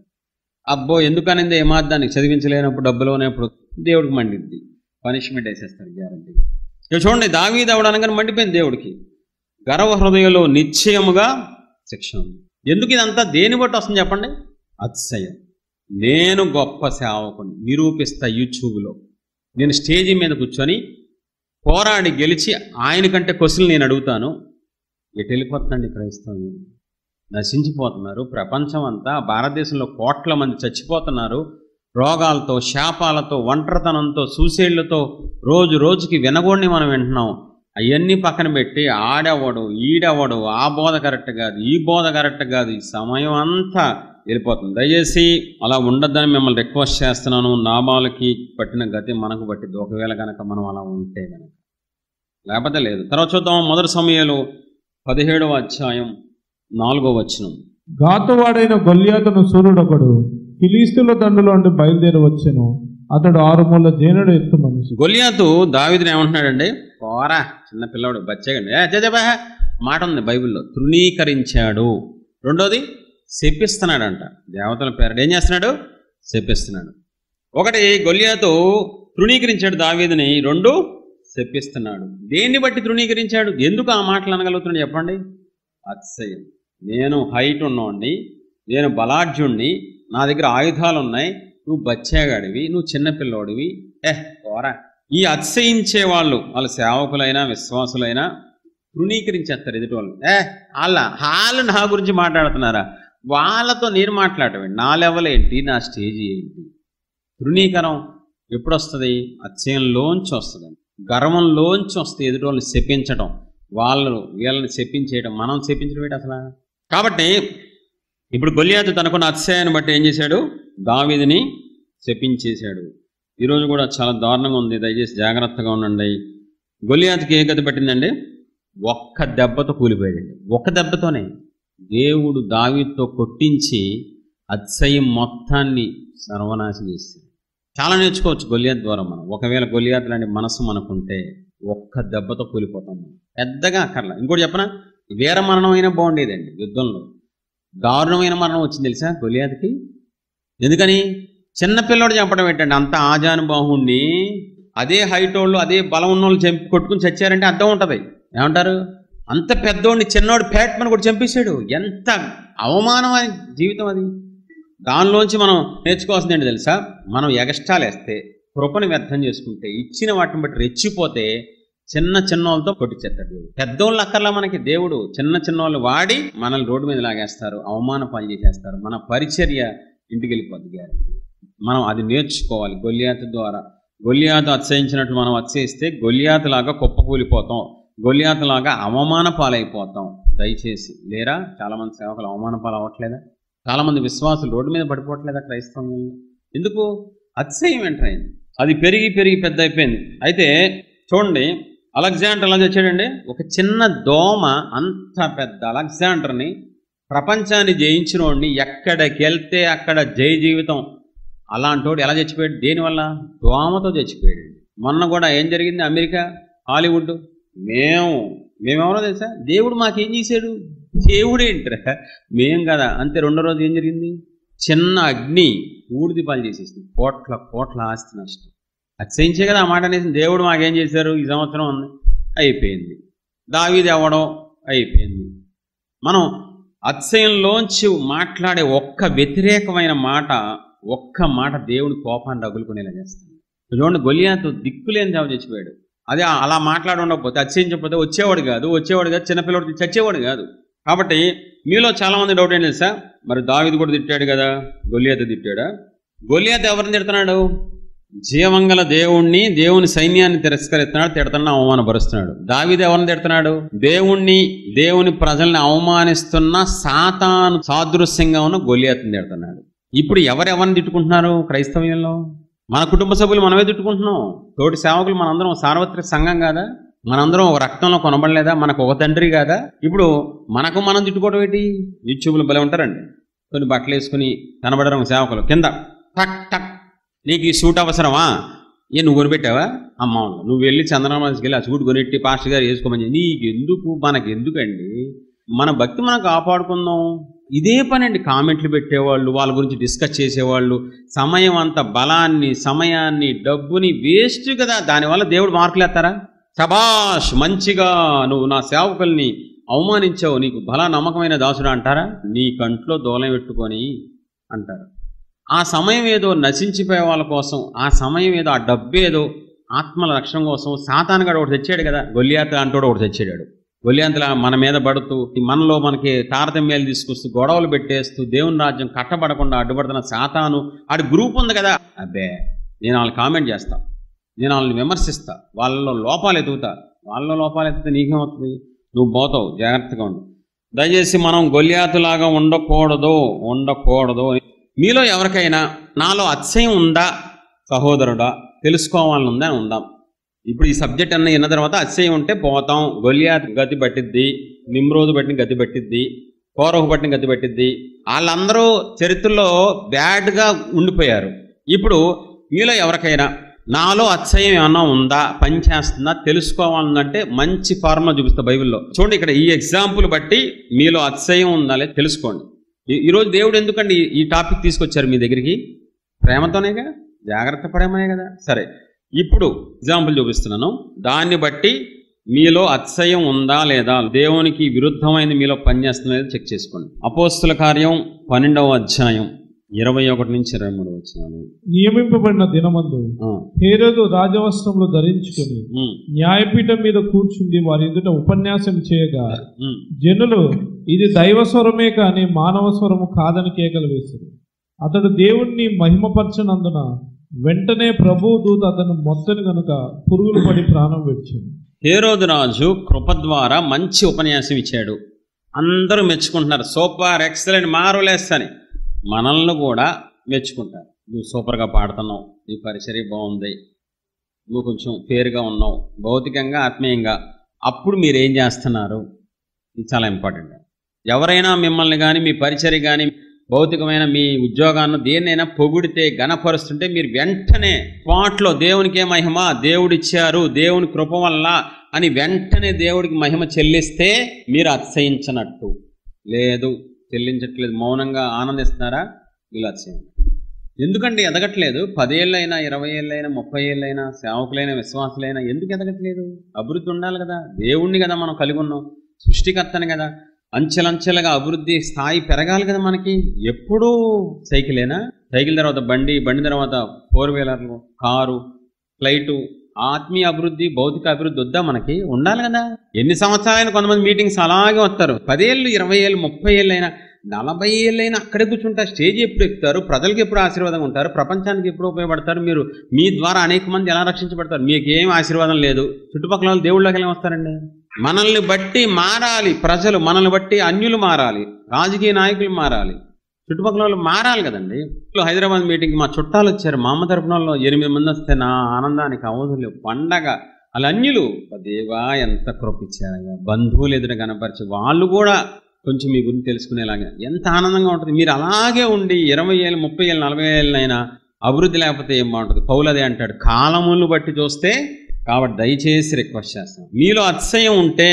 అబ్బో ఎందుకనింది ఏమాదానికి చదివించలేనప్పుడు, డబ్బులు అనేప్పుడు దేవుడికి మండిద్ది, పనిష్మెంట్ వేసేస్తారు గ్యారంటీగా. ఇక చూడండి, దావీదు అవడానగానే మండిపోయింది దేవుడికి. గర్వ హృదయంలో నిశ్చయముగా శిక్ష ఉంది. ఎందుకు ఇదంతా దేని బట్టి వస్తుంది చెప్పండి? అతిశయం. నేను గొప్ప సేవకుని నిరూపిస్తా యూట్యూబ్లో. నేను స్టేజీ మీద కూర్చొని పోరాడి గెలిచి ఆయన కంటే క్వశ్చన్లు నేను అడుగుతాను. ఎటు వెళ్ళిపోతుందండి క్రైస్తవం? నశించిపోతున్నారు. ప్రపంచం అంతా, భారతదేశంలో కోట్ల మంది చచ్చిపోతున్నారు. రోగాలతో, శాపాలతో, ఒంటరితనంతో, సూసైడ్లతో రోజు రోజుకి వినగొండి మనం వింటున్నాం. అవన్నీ పక్కన పెట్టి ఆడెవడు, ఈడెవడు, ఆ బోధ కరెక్ట్ కాదు, ఈ బోధ కరెక్ట్ కాదు, ఈ సమయం అంతా వెళ్ళిపోతుంది. దయచేసి అలా ఉండద్దని మిమ్మల్ని రిక్వెస్ట్ చేస్తున్నాను. నాబాలుకి పట్టిన గతి మనకు పట్టింది, ఒకవేళ కనుక మనం అలా ఉంటే కనుక, లేకపోతే లేదు. తర్వాత చూద్దాం. మొదటి సమూయేలు 17వ అధ్యాయం 4వ వచనం. గాతువాడైన గొల్యాతును సూర్యుడొకడు ఫిలిష్తీయుల దండులో నుండి బయలుదేరి వచ్చెను. అతడు 6 మూల జేనుడు ఎత్తు మనిషి. గొల్యాతు దావీదుని ఏమంటున్నాడండి? పోరా చిన్న పిల్లవాడు, బచ్చేగండి మాట ఉంది బైబిల్లో. తృణీకరించాడు. రెండోది శపిస్తున్నాడంట. దేవతల పేరు ఏం చేస్తున్నాడు? శపిస్తున్నాడు. ఒకటి గొల్యాతు తృణీకరించాడు దావీదుని, 2 శపిస్తున్నాడు. దేన్ని బట్టి తృణీకరించాడు? ఎందుకు ఆ మాటలు అనగలుగుతున్నాడు చెప్పండి? అతిశయం. నేను హైట్ ఉన్నవాడిని, నేను బలాఢ్యుణ్ణి, నా దగ్గర ఆయుధాలు ఉన్నాయి, నువ్వు బచ్చేగాడివి, నువ్వు చిన్నపిల్లోడివి, పోరా. ఈ అతిశయించే వాళ్ళు సేవకులైనా విశ్వాసులైనా తృణీకరించేస్తారు ఎదుటి వాళ్ళు. వాళ్ళు నా గురించి మాట్లాడుతున్నారా? వాళ్ళతో నేను మాట్లాడటం, నా లెవెల్ ఏంటి, నా స్టేజ్ ఏంటి? తృణీకరం ఎప్పుడు వస్తుంది? అతిశయంలోంచి వస్తుంది, గర్వంలోంచి వస్తుంది. ఎదుటి వాళ్ళని శపించడం, వీళ్ళని శపించేయడం, మనం శపించడం ఏంటి అసలు? కాబట్టి ఇప్పుడు గొల్యాతు తనకున్న అతిశయాన్ని బట్టి ఏం చేశాడు? దావీదుని శపించేశాడు. ఈరోజు కూడా చాలా దారుణంగా ఉంది, దయచేసి జాగ్రత్తగా ఉండండి. గొల్యాతుకి ఏ గతి పట్టిందండి? ఒక్క దెబ్బతో కూలిపోయాడండి. ఒక్క దెబ్బతోనే. దేవుడు దావీదుతో కొట్టించి అత్సయం మొత్తాన్ని సర్వనాశం చేస్తాడు. చాలా నేర్చుకోవచ్చు గొలియాతు ద్వారా మనం. ఒకవేళ గొలియాతు లాంటి మనసు మనకుంటే ఒక్క దెబ్బతో కూలిపోతాం మనం. పెద్దగా అక్కర్లా. ఇంకోటి చెప్పనా, వీర మరణం అయినా బాగుండేదండి. యుద్ధంలో దారుణమైన మరణం వచ్చింది తెలుసా గొలియాతుకి. ఎందుకని? చిన్నపిల్లోడు చంపడం ఏంటండి? అంత ఆజానుబాహుణ్ణి అదే హైట్ వాళ్ళు అదే బలం ఉన్న వాళ్ళు చంపి కొట్టుకుని చచ్చారంటే అర్థం ఉంటుంది. ఏమంటారు? అంత పెద్దోడిని చిన్నోడు ప్యాట్మని కూడా చంపేశాడు. ఎంత అవమానమైన జీవితం అది. దానిలోంచి మనం నేర్చుకోవాల్సింది ఏంటి తెలుసా? మనం ఎగస్ట్రాలు వేస్తే, కృపను వ్యర్థం చేసుకుంటే, ఇచ్చిన వాటిని బట్టి రెచ్చిపోతే చిన్న వాళ్ళతో కొట్టించేస్తాడు దేవుడు. పెద్దోళ్ళు అక్కర్లా మనకి. దేవుడు చిన్న వాళ్ళు వాడి మనల్ని రోడ్డు మీద లాగేస్తారు, అవమాన పాలు చేసేస్తారు. మన పరిచర్య ఇంటికి వెళ్ళిపోద్ది గ్యారెంటీ. మనం అది నేర్చుకోవాలి గొలియాతు ద్వారా. గొలియాతు అతిశయించినట్లు మనం అతిశయిస్తే గొలియాతులాగా కుప్పకూలిపోతాం, గొలియాతులాగా అవమాన పాలైపోతాం. దయచేసి లేరా? చాలామంది సేవకులు అవమాన పాలు అవ్వట్లేదా? చాలామంది విశ్వాసులు రోడ్డు మీద పడిపోవట్లేదా క్రైస్తవంలో? ఎందుకు? అతిశయం ఎంటరైంది. అది పెరిగి పెద్ద అయిపోయింది. అయితే చూడండి, అలెగ్జాండర్ ఎలా తెచ్చాడండి? ఒక చిన్న దోమ అంత పెద్ద అలెగ్జాండర్ని, ప్రపంచాన్ని జయించిన వాడిని, ఎక్కడికి వెళ్తే అక్కడ జయ జీవితం, అలాంటోడు ఎలా చచ్చిపోయాడు? దేనివల్ల? దోమతో చచ్చిపోయాడు. మొన్న కూడా ఏం జరిగింది? అమెరికా, హాలీవుడ్, మేమెవరో తెలుసా? దేవుడు మాకేం చేశాడు? దేవుడు ఏంట్రా, మేం కదా అంతే. రెండో రోజు ఏం జరిగింది? చిన్న అగ్ని ఊడిది పాలు చేసేసింది. కోట్ల ఆస్తి నష్టం. అతిశయించే కదా ఆ మాట అనేసి. దేవుడు మాకేం చేశారు? ఈ సంవత్సరం ఉంది, అయిపోయింది. దావీదు అవ్వడం అయిపోయింది. మనం అతిశయంలోంచి మాట్లాడే ఒక్క వ్యతిరేకమైన మాట, ఒక్క మాట దేవుని కోపాన్ని రగులుకునేలా చేస్తుంది. చూడండి, గొలియాతు దిక్కులేని జాబు చచ్చిపోయాడు. అదే అలా మాట్లాడి ఉండకపోతే, అతిశయించకపోతే వచ్చేవాడు కాదు, చిన్నపిల్లవాడు చచ్చేవాడు కాదు. కాబట్టి మీలో చాలామంది డౌట్ ఏంటి తెలుసా? మరి దావీదు కూడా తిట్టాడు కదా, గొలియాతు తిట్టాడా? గొలియాతు ఎవరిని తిడుతున్నాడు? జీవంగల దేవుణ్ణి, దేవుని సైన్యాన్ని తిరస్కరిస్తున్నాడు, తిడుతున్నా అవమానపరుస్తున్నాడు. దావీదు ఎవరిని తిడుతున్నాడు? దేవుని ప్రజల్ని అవమానిస్తున్న సాతాను సాదృశ్యంగా ఉన్న గొలియాతుని తిడుతున్నాడు. ఇప్పుడు ఎవరెవరిని తిట్టుకుంటున్నారు క్రైస్తవ్యంలో? మన కుటుంబ సభ్యులు మనమే తిట్టుకుంటున్నాం. తోటి సేవకులు మనందరం సార్వత్రిక సంఘం కాదా? మనందరం ఒక రక్తంలో కొనబడలేదా? మనకు ఒక తండ్రి కాదా? ఇప్పుడు మనం తిట్టుకోవడం ఏంటి? యూట్యూబ్లో భలే ఉంటారండి, కొన్ని బట్టలు వేసుకుని కనబడడం సేవకులు కింద టక్ టక్, నీకు ఈ సూట్ అవసరమా? నువ్వు కొనిపెట్టావా? అమ్మ నువ్వు వెళ్ళి చంద్రమాసకి వెళ్ళి ఆ సూట్ కొనిట్టి పాస్టర్ గారు వేసుకోమని. నీకెందుకు? మనకెందుకండి? మన భక్తి మనం కాపాడుకుందాం. ఇదే పని అండి. కామెంట్లు పెట్టేవాళ్ళు, వాళ్ళ గురించి డిస్కస్ చేసేవాళ్ళు, సమయం అంత బలాన్ని, సమయాన్ని, డబ్బుని వేస్ట్ కదా. దానివల్ల దేవుడు మార్కులు వేస్తారా? శభాష్, మంచిగా నువ్వు నా సేవకుల్ని అవమానించావు, నీకు బలా నమ్మకమైన దాసుడు అంటారా? నీ కంట్లో దూలం పెట్టుకొని అంటారు. ఆ సమయం ఏదో నశించిపోయే వాళ్ళ కోసం, ఆ సమయం ఏదో, ఆ డబ్బేదో ఆత్మల రక్షణ కోసం సాతానుగాడు ఒకటి తెచ్చాడు కదా. గొలియాతు అంటోడు ఒకటి తెచ్చాడు. గొలియాతులా మన మీద పడుతూ, మనలో మనకి తారతమ్యాలు తీసుకొస్తూ, గొడవలు పెట్టేస్తూ, దేవుని రాజ్యం కట్టబడకుండా అడ్డుపడుతున్న సాతాను ఆడి గ్రూప్ ఉంది కదా. అబ్బే, నేను వాళ్ళని కామెంట్ చేస్తా, నేను వాళ్ళని విమర్శిస్తా, వాళ్ళలో లోపాలు ఎత్తుతే నీకేమవుతుంది? నువ్వు పోతావు. జాగ్రత్తగా ఉండు. దయచేసి మనం గొలియాతులాగా ఉండకూడదు. మీలో ఎవరికైనా నాలో అతిశయం ఉందా సహోదరుడా, తెలుసుకోవాలని ఉందా అని ఉందాం. ఇప్పుడు ఈ సబ్జెక్ట్ అన్న విన్న తర్వాత అతిశయం ఉంటే పోతాం. గొలియాతు గతి పట్టిద్ది, నిమ్రోదు బట్టిన గతి పట్టిద్ది, కోరహు బట్టిన గతి పట్టిద్ది. వాళ్ళందరూ చరిత్రలో బ్యాడ్గా ఉండిపోయారు. ఇప్పుడు మీలో ఎవరికైనా నాలో అతిశయం ఏమన్నా ఉందా, పనిచేస్తుందా తెలుసుకోవాలంటే మంచి ఫార్ములా చూపిస్తా బైబిల్లో. చూడండి, ఇక్కడ ఈ ఎగ్జాంపుల్ బట్టి మీలో అతిశయం ఉందా లేదు తెలుసుకోండి. ఈరోజు దేవుడు ఎందుకండి ఈ టాపిక్ తీసుకొచ్చారు మీ దగ్గరికి? ప్రేమతోనేగా, జాగ్రత్త పడేమనే కదా. సరే, ఇప్పుడు ఎగ్జాంపుల్ చూపిస్తున్నాను. దాన్ని బట్టి మీలో అతిశయం ఉందా లేదా, దేవునికి విరుద్ధమైనది మీలో పనిచేస్తుందో లేదో చెక్ చేసుకోండి. అపోస్తుల కార్యం 12వ అధ్యాయం 21 నుంచి 23 వచనాలు. నియమింపబడిన దినమందు హేరోదు రాజవస్త్రములు ధరించుకుని న్యాయపీఠం మీద కూర్చుండి వారి ఎదుట ఉపన్యాసం చేయగా జనులు ఇది దైవస్వరమే కాని మానవ స్వరము కాదని కేకలు వేశారు. అతడు దేవుణ్ణి మహిమపరచనందున వెంటనే ప్రభువు దూత అతను మొత్తని కనుక పురుగులు పడి ప్రాణం విడిచాడు. హేరోదు రాజు కృప ద్వారా మంచి ఉపన్యాసం ఇచ్చాడు. అందరూ మెచ్చుకుంటున్నారు. సూపర్, ఎక్సలెంట్, మార్వెలస్ అని. మనల్ని కూడా మెచ్చుకుంటారు. నువ్వు సూపర్గా పాడుతున్నావు, నీ పరిచర్య బాగుంది, నువ్వు కొంచెం ఫేర్గా ఉన్నావు భౌతికంగా ఆత్మీయంగా. అప్పుడు మీరు ఏం చేస్తున్నారు? ఇది చాలా ఇంపార్టెంట్. ఎవరైనా మిమ్మల్ని కానీ మీ పరిచర్య కానీ భౌతికమైన మీ ఉద్యోగాన్ని దేన్నైనా పొగిడితే గణపరుస్తుంటే మీరు వెంటనే స్పాట్లో దేవునికే మహిమ, దేవుడిచ్చారు, దేవుని కృప వల్ల అని వెంటనే దేవుడికి మహిమ చెల్లిస్తే మీరు అతిశయించనట్టు. లేదు, చెల్లించట్లేదు, మౌనంగా ఆనందిస్తున్నారా, వీళ్ళు అతిశయం. ఎందుకండి ఎదగట్లేదు? 10 ఏళ్ళైనా 20 ఏళ్ళైనా 30 ఏళ్ళైనా సేవకులైనా విశ్వాసులైనా ఎందుకు ఎదగట్లేదు? అభివృద్ధి ఉండాలి కదా. దేవుణ్ణి కదా మనం కలిగి ఉన్నాం, సృష్టికర్తని కదా. అంచెలంచెలుగా అభివృద్ధి స్థాయి పెరగాలి కదా మనకి. ఎప్పుడూ సైకిలేనా? సైకిల్ తర్వాత బండి, బండి తర్వాత 4 వీలర్లు, కారు, ఫ్లైటు. ఆత్మీయ అభివృద్ధి, భౌతిక అభివృద్ధి వద్దా మనకి? ఉండాలి కదా. ఎన్ని సంవత్సరాలైనా కొంతమంది మీటింగ్స్ అలాగే వస్తారు. 10 ఏళ్ళు 20 ఏళ్ళు 30 ఏళ్ళైనా 40 ఏళ్ళైనా అక్కడే కూర్చుంటారు. స్టేజ్ ఎప్పుడు ఎక్కుతారు? ప్రజలకు ఎప్పుడు ఆశీర్వాదంగా ఉంటారు? ప్రపంచానికి ఎప్పుడు ఉపయోగపడతారు? మీరు మీ ద్వారా అనేక మంది ఎలా రక్షించబడతారు? మీకేం ఆశీర్వాదం లేదు. చుట్టుపక్కల వాళ్ళు దేవుళ్ళకి ఎలా వస్తారండి? మనల్ని బట్టి మారాలి ప్రజలు, మనల్ని బట్టి అన్యులు మారాలి, రాజకీయ నాయకులు మారాలి, చుట్టుపక్కల వాళ్ళు మారాలి కదండి. హైదరాబాద్ మీటింగ్కి మా చుట్టాలు వచ్చారు, మా అమ్మ తరపున 8 మంది వస్తే నా ఆనందానికి అవధులు పండగ. అలా అన్యులు, దేవా ఎంత కృపించారయ్యా, బంధువులు ఎదురు కనపరిచి వాళ్ళు కూడా కొంచెం మీ గురించి తెలుసుకునేలాగా ఎంత ఆనందంగా ఉంటుంది. మీరు అలాగే ఉండి 20 ఏళ్ళు 30 ఏళ్ళు 40 ఏళ్ళైనా అభివృద్ధి లేకపోతే ఏం బాగుంటుంది? పౌలు అదే అంటాడు, కాలములను బట్టి చూస్తే. కాబట్టి దయచేసి రిక్వెస్ట్ చేస్తాను, మీలో అతిశయం ఉంటే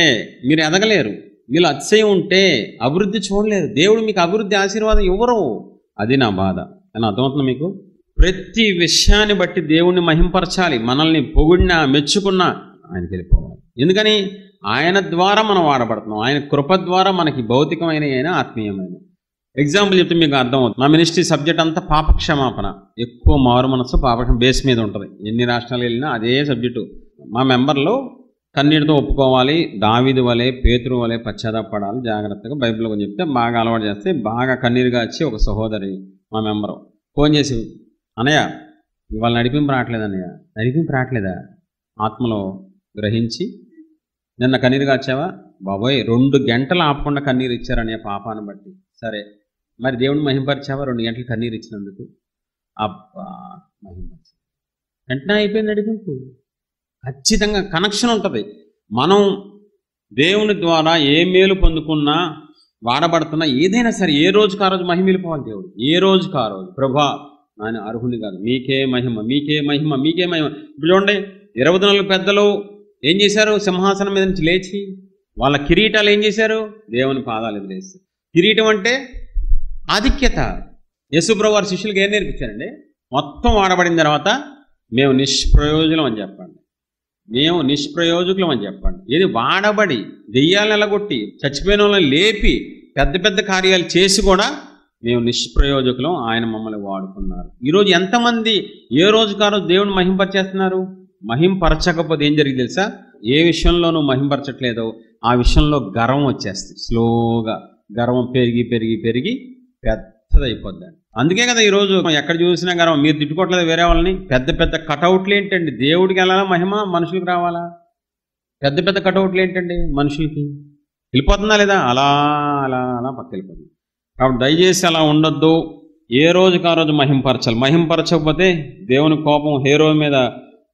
మీరు ఎదగలేరు. మీలో అతిశయం ఉంటే అభివృద్ధి చూడలేరు. దేవుడు మీకు అభివృద్ధి ఆశీర్వాదం ఇవ్వరు. అది నా బాధ. అని అర్థమవుతుంది మీకు? ప్రతి విషయాన్ని బట్టి దేవుణ్ణి మహింపరచాలి. మనల్ని పొగిడినా మెచ్చుకున్నా ఆయనకి వెళ్ళిపోవాలి. ఎందుకని? ఆయన ద్వారా మనం వాడబడుతున్నాం. ఆయన కృప ద్వారా మనకి భౌతికమైన అయినా ఆత్మీయమైన. ఎగ్జాంపుల్ చెప్తే మీకు అర్థమవుతుంది. నా మినిస్ట్రీ సబ్జెక్ట్ అంతా పాపక్షమాపణ. ఎక్కువ మారు మనసు పాపక్షం బేస్ మీద ఉంటుంది. ఎన్ని రాష్ట్రాలు వెళ్ళినా అదే సబ్జెక్టు. మా మెంబర్లు కన్నీటితో ఒప్పుకోవాలి, దావీదు వలె పేతురు వలె పశ్చాత్తాపడాలి, జాగ్రత్తగా బైబిల్లో కొంచెం చెప్తే బాగా అలవాటు చేస్తే బాగా కన్నీరుగా వచ్చి ఒక సహోదరి మా మెంబరు ఫోన్ చేసి, అన్నయ్య ఇవాళ నడిపింపు రావట్లేదు అన్నయ్య. నడిపింపు రావట్లేదా? ఆత్మలో గ్రహించి నిన్న కన్నీరుగా వచ్చావా? బాబోయ్ 2 గంటలు ఆపకుండా కన్నీరు ఇచ్చారనే పాపాన్ని బట్టి. సరే, మరి దేవుని మహింపరిచావా? 2 గంటలు కన్నీరు ఇచ్చినందుకు? అబ్బా, మహింపరిచా. వెంటనే అయిపోయింది నడిపింపు. ఖచ్చితంగా కనెక్షన్ ఉంటుంది. మనం దేవుని ద్వారా ఏ మేలు పొందుకున్నా, వాడబడుతున్నా, ఏదైనా సరే ఏ రోజుకి ఆ రోజు మహిమ వెళ్ళిపోవాలి. దేవుడు ఏ రోజుకి ఆ రోజు, ప్రభా ఆయన అర్హుని కాదు, మీకే మహిమ, మీకే మహిమ, మీకే మహిమ. ఇప్పుడు చూడండి, 24 పెద్దలు ఏం చేశారు? సింహాసనం మీద నుంచి లేచి వాళ్ళ కిరీటాలు ఏం చేశారు? దేవుని పాదాలు ఎదురేస్తారు. కిరీటం అంటే ఆధిక్యత. యేసుప్రభువు వారి శిష్యులకు ఏం నేర్పించారండి? మొత్తం వాడబడిన తర్వాత మేము నిష్ప్రయోజనం అని చెప్పండి, మేము నిష్ప్రయోజకులం అని చెప్పండి. ఇది వాడబడి దెయ్యాలను ఎలగొట్టి చచ్చిపోయిన వాళ్ళని లేపి పెద్ద పెద్ద కార్యాలు చేసి కూడా మేము నిష్ప్రయోజకులం, ఆయన మమ్మల్ని వాడుకున్నారు. ఈరోజు ఎంతమంది ఏ రోజుకు ఆ రోజు దేవుని మహింపరిచేస్తున్నారు? మహింపరచకపోతే ఏం జరిగింది తెలుసా? ఏ విషయంలో నువ్వు మహింపరచట్లేదో ఆ విషయంలో గర్వం వచ్చేస్తుంది. స్లోగా గర్వం పెరిగి పెరిగి పెరిగి పెద్దదైపోద్దండి. అందుకే కదా ఈరోజు ఎక్కడ చూసినా గర్వం. మీరు తిట్టుకోవట్లేదు వేరే వాళ్ళని. పెద్ద పెద్ద కటౌట్లు ఏంటండి? దేవుడికి వెళ్ళాలా మహిమ, మనుషులకు రావాలా? పెద్ద పెద్ద కటౌట్లు ఏంటండి? మనుషులకి వెళ్ళిపోతుందా లేదా? అలా అలా అలా పక్క వెళ్ళిపోతుంది. కాబట్టి దయచేసి అలా ఉండొద్దు. ఏ రోజుకి ఆ రోజు మహింపరచాలి. మహింపరచకపోతే దేవుని కోపం హేరో మీద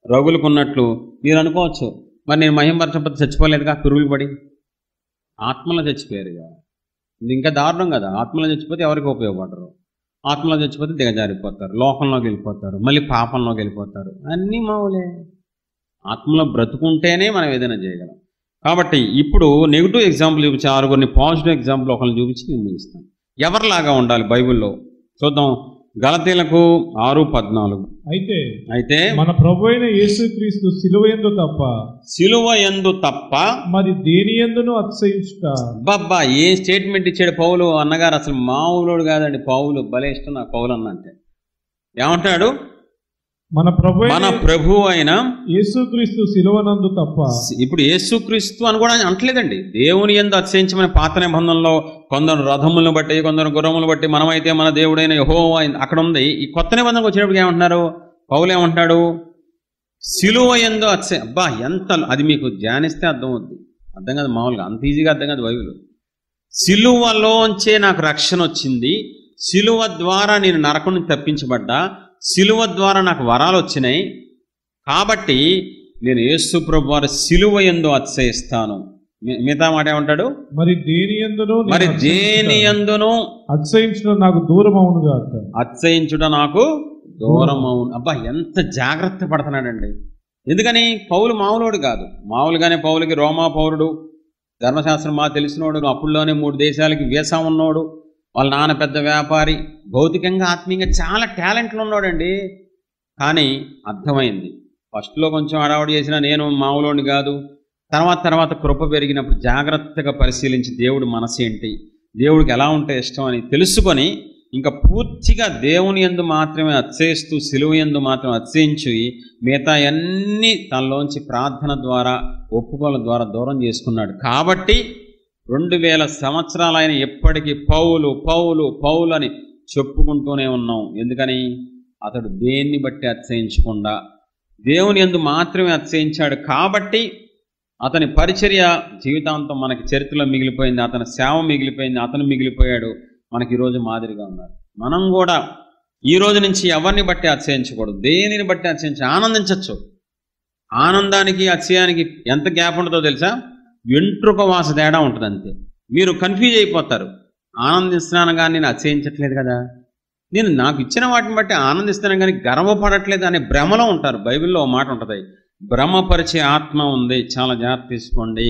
రగులుకున్నట్లు మీరు అనుకోవచ్చు. మరి నేను మహింపరచకపోతే చచ్చిపోలేదుగా, పురుగులు పడి ఆత్మలో చచ్చిపోయారుగా. ఇది ఇంకా దారుణం కదా. ఆత్మలో చచ్చిపోతే ఎవరికి ఉపయోగపడరు. ఆత్మలో చచ్చిపోతే దిగజారిపోతారు, లోకంలోకి వెళ్ళిపోతారు, మళ్ళీ పాపంలోకి వెళ్ళిపోతారు. అన్నీ మావులే. ఆత్మలో బ్రతుకుంటేనే మనం ఏదైనా చేయగలం. కాబట్టి ఇప్పుడు నెగిటివ్ ఎగ్జాంపుల్ చూపించి 6 పాజిటివ్ ఎగ్జాంపుల్ ఒకరిని చూపించి నేను ముగిస్తాను. ఎవరిలాగా ఉండాలి బైబిల్లో చూద్దాం. గలతీలకు 6:14. అయితే మన ప్రభువైన యేసుక్రీస్తు సిలువ యందు తప్ప మరి దేని యందును అతిశయించుట. బాబా ఏ స్టేట్మెంట్ ఇచ్చాడు పౌలు అన్నగారు. అసలు మామూలుడు కాదండి పౌలు. భలే ఇష్టం నాకు పౌలు అన్నంటే. ఏమంటాడు? మన ప్రభు అయిన యేసుక్రీస్తు సిలువనందు తప్ప. ఇప్పుడు యేసుక్రీస్తు అని కూడా అంటలేదండి. దేవుని యందు అతిశయించమని పాత నిబంధనలో కొందరు రథములను బట్టి, కొందరు గుర్రములను బట్టి, మనమైతే మన దేవుడైన యెహోవా అక్కడ ఉంది. ఈ కొత్త నిబంధనకు వచ్చేటప్పుడు ఏమంటున్నారు? పౌలు ఏమంటాడు? సిలువ యందు అతిశయం. అబ్బా ఎంత, అది మీకు ధ్యానిస్తే అర్థం అవుద్ది. అర్థం కాదు మామూలుగా, అంత ఈజీగా అర్థం కాదు బైబిల్. సిలువలోంచే నాకు రక్షణ వచ్చింది, సిలువ ద్వారా నేను నరకం నుంచి తప్పించబడ్డా, సిలువ ద్వారా నాకు వరాలు వచ్చినాయి, కాబట్టి నేను యేసు ప్రభువు వారి సిలువ యందు అతిశయిస్తాను. మిగతా మాట ఏమంటాడు? మరి దేని యందును అతిశయించుట నాకు దూరం అవునుగా. అతిశయించుట నాకు దూరం అవును. అబ్బా, ఎంత జాగ్రత్త పడుతున్నాడండి. ఎందుకని? పౌలు మామూలుడు కాదు. మామూలుగానే పౌలుకి రోమా పౌరుడు, ధర్మశాస్త్రం బాగా తెలిసినోడు, అప్పుల్లోనే 3 దేశాలకి వీసా ఉన్నోడు, వాళ్ళ నాన్న పెద్ద వ్యాపారి, భౌతికంగా ఆత్మీయంగా చాలా టాలెంట్లు ఉన్నాడండి. కానీ అర్థమైంది, ఫస్ట్లో కొంచెం అడావుడి చేసినా నేను మామూలుని కాదు. తర్వాత కృప పెరిగినప్పుడు జాగ్రత్తగా పరిశీలించి దేవుడు మనసు ఏంటి, దేవుడికి ఎలా ఉంటే ఇష్టం అని తెలుసుకొని ఇంకా పూర్తిగా దేవుని యందు మాత్రమే అతిశయిస్తూ సిలువ యందు మాత్రం అతిశయించి మిగతా అన్నీ తనలోంచి ప్రార్థన ద్వారా ఒప్పుకోల ద్వారా దూరం చేసుకున్నాడు. కాబట్టి 2000 సంవత్సరాలైన ఎప్పటికీ పౌలు పౌలు పౌలు అని చెప్పుకుంటూనే ఉన్నాం. ఎందుకని? అతడు దేన్ని బట్టి అతిశయించకుండా దేవుని యందు మాత్రమే అతిశయించాడు. కాబట్టి అతని పరిచర్య జీవితాంతం మనకి చరిత్రలో మిగిలిపోయింది, అతని సేవ మిగిలిపోయింది, అతను మిగిలిపోయాడు. మనకి ఈరోజు మాదిరిగా ఉన్నారు. మనం కూడా ఈ రోజు నుంచి ఎవరిని బట్టి అతిశయించకూడదు, దేనిని బట్టి అతిశయించి ఆనందించవచ్చు. ఆనందానికి అతిశయానికి ఎంత గ్యాప్ ఉంటుందో తెలుసా? వెంట్రుక వాస తేడా ఉంటుంది అంతే. మీరు కన్ఫ్యూజ్ అయిపోతారు. ఆనందిస్తున్నాను కానీ నేను అతిశయించట్లేదు కదా, నేను నాకు ఇచ్చిన వాటిని బట్టి ఆనందిస్తున్నాను కానీ గర్వపడట్లేదు అనే భ్రమలో ఉంటారు. బైబిల్లో ఓ మాట ఉంటుంది, భ్రమపరిచే ఆత్మ ఉంది, చాలా జాగ్రత్త తీసుకోండి.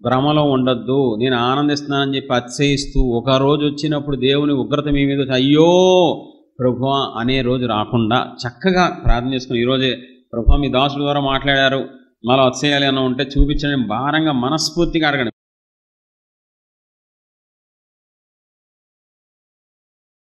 భ్రమలో ఉండొద్దు. నేను ఆనందిస్తున్నానని చెప్పి అతిశయిస్తూ ఒక రోజు వచ్చినప్పుడు దేవుని ఉగ్రత మీ మీద అయ్యో ప్రభువా అనే రోజు రాకుండా చక్కగా ప్రార్థన చేసుకుని ఈరోజే ప్రభువా మీ దాసుల ద్వారా మాట్లాడారు, మళ్ళీ అతిశయాలు ఏమైనా ఉంటే చూపించండి భారంగా మనస్ఫూర్తిగా అడగండి.